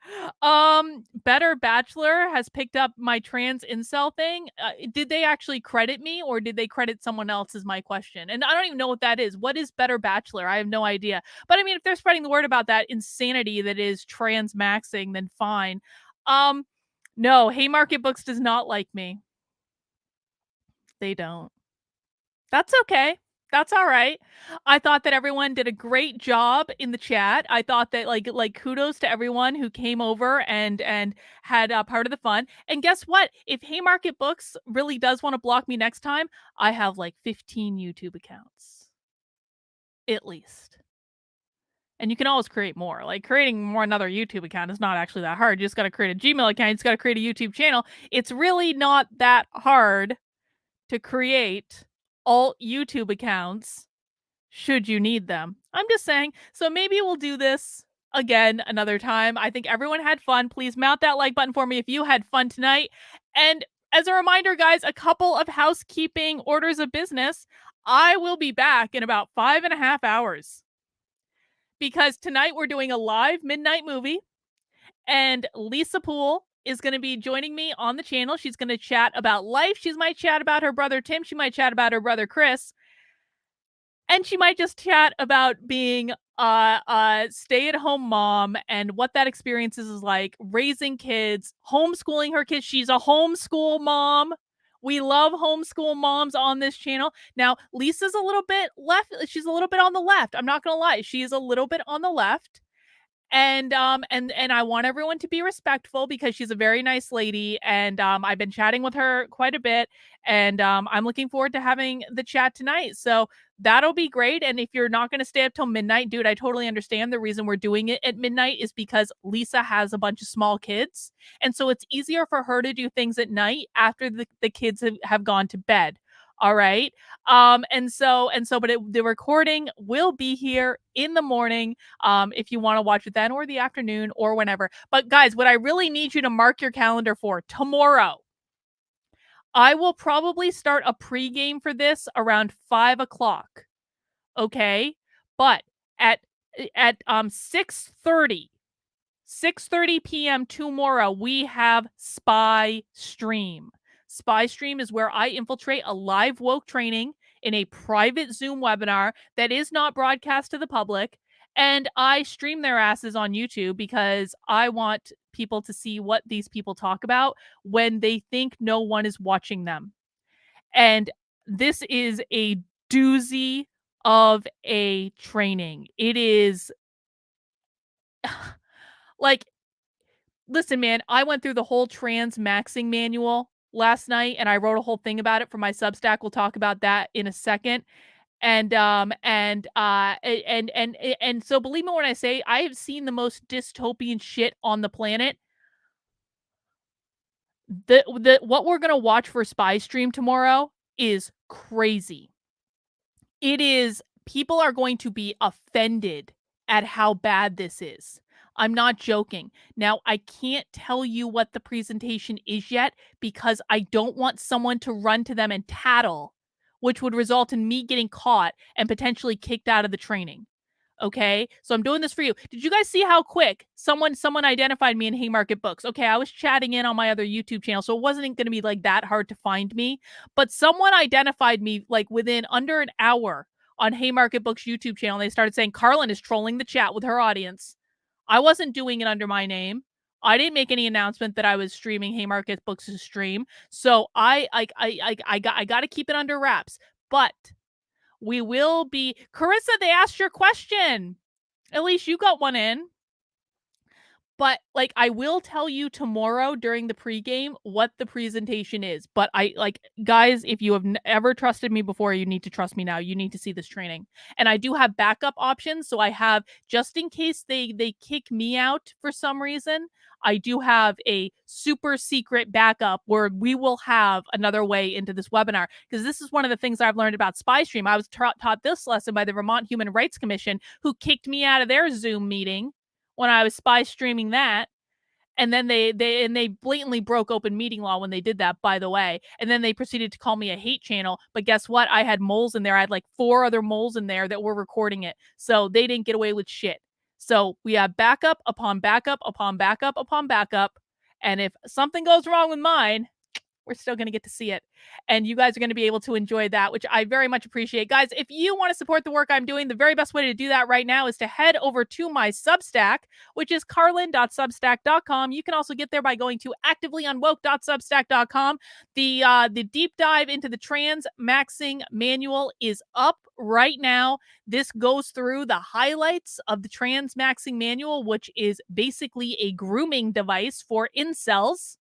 Better Bachelor has picked up my trans incel thing. Did they actually credit me, or did they credit someone else, is my question. And I don't even know what that is. What is Better Bachelor? I have no idea. But I mean, if they're spreading the word about that insanity that is trans maxing, then fine. No, Haymarket Books does not like me. They don't. That's okay. That's all right. I thought that everyone did a great job in the chat. I thought that like kudos to everyone who came over and had part of the fun. And guess what? If Haymarket Books really does want to block me next time, I have like 15 YouTube accounts. At least. And you can always create more. Like creating another YouTube account is not actually that hard. You just got to create a Gmail account. You just got to create a YouTube channel. It's really not that hard to create alt YouTube accounts should you need them. I'm just saying. So maybe we'll do this again another time. I think everyone had fun. Please mount that like button for me if you had fun tonight. And as a reminder, guys, a couple of housekeeping orders of business. I will be back in about 5.5 hours, because tonight we're doing a live midnight movie, and Lisa Poole is going to be joining me on the channel. She's going to chat about life. She might chat about her brother Tim. She might chat about her brother Chris. And she might just chat about being a stay-at-home mom and what that experience is like, raising kids, homeschooling her kids. She's a homeschool mom. We love homeschool moms on this channel. Now, Lisa's a little bit left. She's a little bit on the left. I'm not going to lie. She is a little bit on the left. And I want everyone to be respectful because she's a very nice lady, and I've been chatting with her quite a bit, and I'm looking forward to having the chat tonight. So that'll be great. And if you're not going to stay up till midnight, dude, I totally understand. The reason we're doing it at midnight is because Lisa has a bunch of small kids, and so it's easier for her to do things at night after the kids have gone to bed. All right. But the recording will be here in the morning, if you want to watch it then, or the afternoon, or whenever. But guys, what I really need you to mark your calendar for tomorrow, I will probably start a pregame for this around 5 o'clock. Okay. But at 6:30 p.m. tomorrow, we have Spy Stream. Spy Stream is where I infiltrate a live woke training in a private Zoom webinar that is not broadcast to the public. And I stream their asses on YouTube because I want people to see what these people talk about when they think no one is watching them. And this is a doozy of a training. It is like, listen, man, I went through the whole trans maxing manual last night and I wrote a whole thing about it for my Substack. We'll talk about that in a second. And so believe me when I say I have seen the most dystopian shit on the planet. What we're going to watch for Spy Stream tomorrow is crazy. It is, people are going to be offended at how bad this is. I'm not joking. Now, I can't tell you what the presentation is yet because I don't want someone to run to them and tattle, which would result in me getting caught and potentially kicked out of the training. Okay, so I'm doing this for you. Did you guys see how quick someone identified me in Haymarket Books? Okay, I was chatting in on my other YouTube channel, so it wasn't going to be like that hard to find me. But someone identified me like within under an hour on Haymarket Books YouTube channel. They started saying Carlin is trolling the chat with her audience. I wasn't doing it under my name. I didn't make any announcement that I was streaming Haymarket Books' stream. So I got to keep it under wraps. But we will be... Carissa, they asked your question. At least you got one in. But, like, I will tell you tomorrow during the pregame what the presentation is. But guys, if you have ever trusted me before, you need to trust me now. You need to see this training. And I do have backup options. So I have, just in case they kick me out for some reason, I do have a super secret backup where we will have another way into this webinar. Because this is one of the things I've learned about SpyStream. I was taught this lesson by the Vermont Human Rights Commission, who kicked me out of their Zoom meeting when I was spy streaming that. And then they blatantly broke open meeting law when they did that, by the way. And then they proceeded to call me a hate channel. But guess what? I had moles in there. I had like 4 other moles in there that were recording it. So they didn't get away with shit. So we have backup upon backup upon backup upon backup. And if something goes wrong with mine, we're still going to get to see it. And you guys are going to be able to enjoy that, which I very much appreciate. Guys, if you want to support the work I'm doing, the very best way to do that right now is to head over to my Substack, which is carlin.substack.com. You can also get there by going to activelyunwoke.substack.com. The deep dive into the trans maxing manual is up right now. This goes through the highlights of the trans maxing manual, which is basically a grooming device for incels.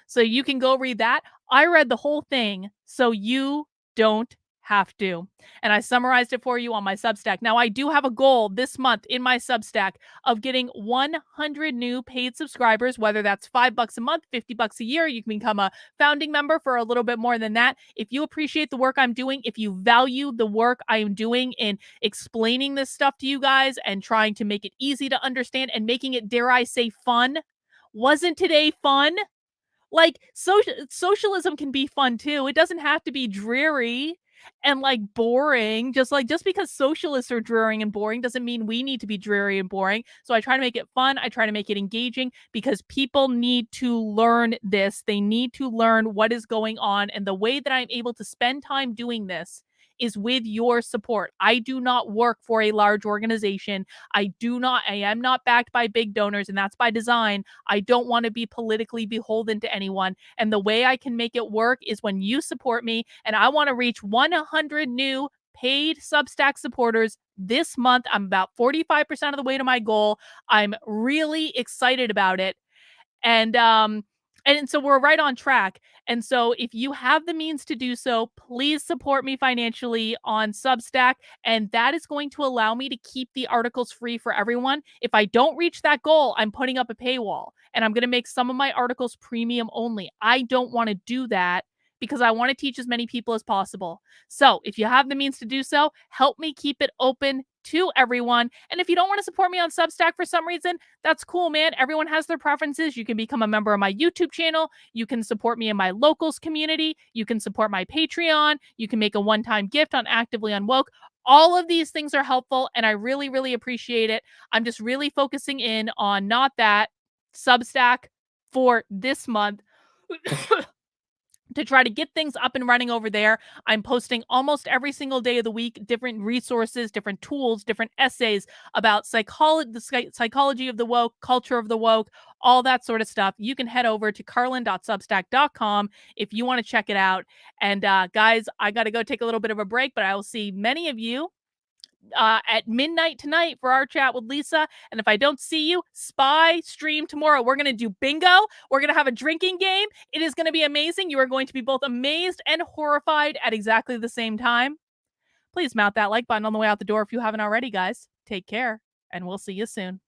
So you can go read that. I read the whole thing, so you don't have to. And I summarized it for you on my Substack. Now, I do have a goal this month in my Substack of getting 100 new paid subscribers, whether that's $5 a month, $50 a year. You can become a founding member for a little bit more than that. If you appreciate the work I'm doing, if you value the work I am doing in explaining this stuff to you guys and trying to make it easy to understand and making it, dare I say, fun. Wasn't today fun? Like, socialism can be fun too. It doesn't have to be dreary and like boring. Just because socialists are dreary and boring doesn't mean we need to be dreary and boring. So I try to make it fun. I try to make it engaging because people need to learn this. They need to learn what is going on. And the way that I'm able to spend time doing this is with your support. I do not work for a large organization. I am not backed by big donors, and that's by design. I don't want to be politically beholden to anyone. And the way I can make it work is when you support me, and I want to reach 100 new paid Substack supporters this month. I'm about 45% of the way to my goal. I'm really excited about it. And so we're right on track. And so if you have the means to do so, please support me financially on Substack. And that is going to allow me to keep the articles free for everyone. If I don't reach that goal, I'm putting up a paywall and I'm going to make some of my articles premium only. I don't want to do that because I want to teach as many people as possible. So if you have the means to do so, help me keep it open to everyone. And if you don't want to support me on Substack for some reason, that's cool, man. Everyone has their preferences. You can become a member of my YouTube channel. You can support me in my locals community. You can support my Patreon. You can make a one-time gift on Actively Unwoke. All of these things are helpful, and I really, really appreciate it. I'm just really focusing in on not that Substack for this month. To try to get things up and running over there. I'm posting almost every single day of the week, different resources, different tools, different essays about the psychology of the woke, culture of the woke, all that sort of stuff. You can head over to carlin.substack.com if you want to check it out. And guys, I got to go take a little bit of a break, but I will see many of you at midnight tonight for our chat with Lisa. And if I don't see you, spy stream tomorrow. We're going to do bingo. We're going to have a drinking game. It is going to be amazing. You are going to be both amazed and horrified at exactly the same time. Please mount that like button on the way out the door if you haven't already, guys. Take care, and we'll see you soon.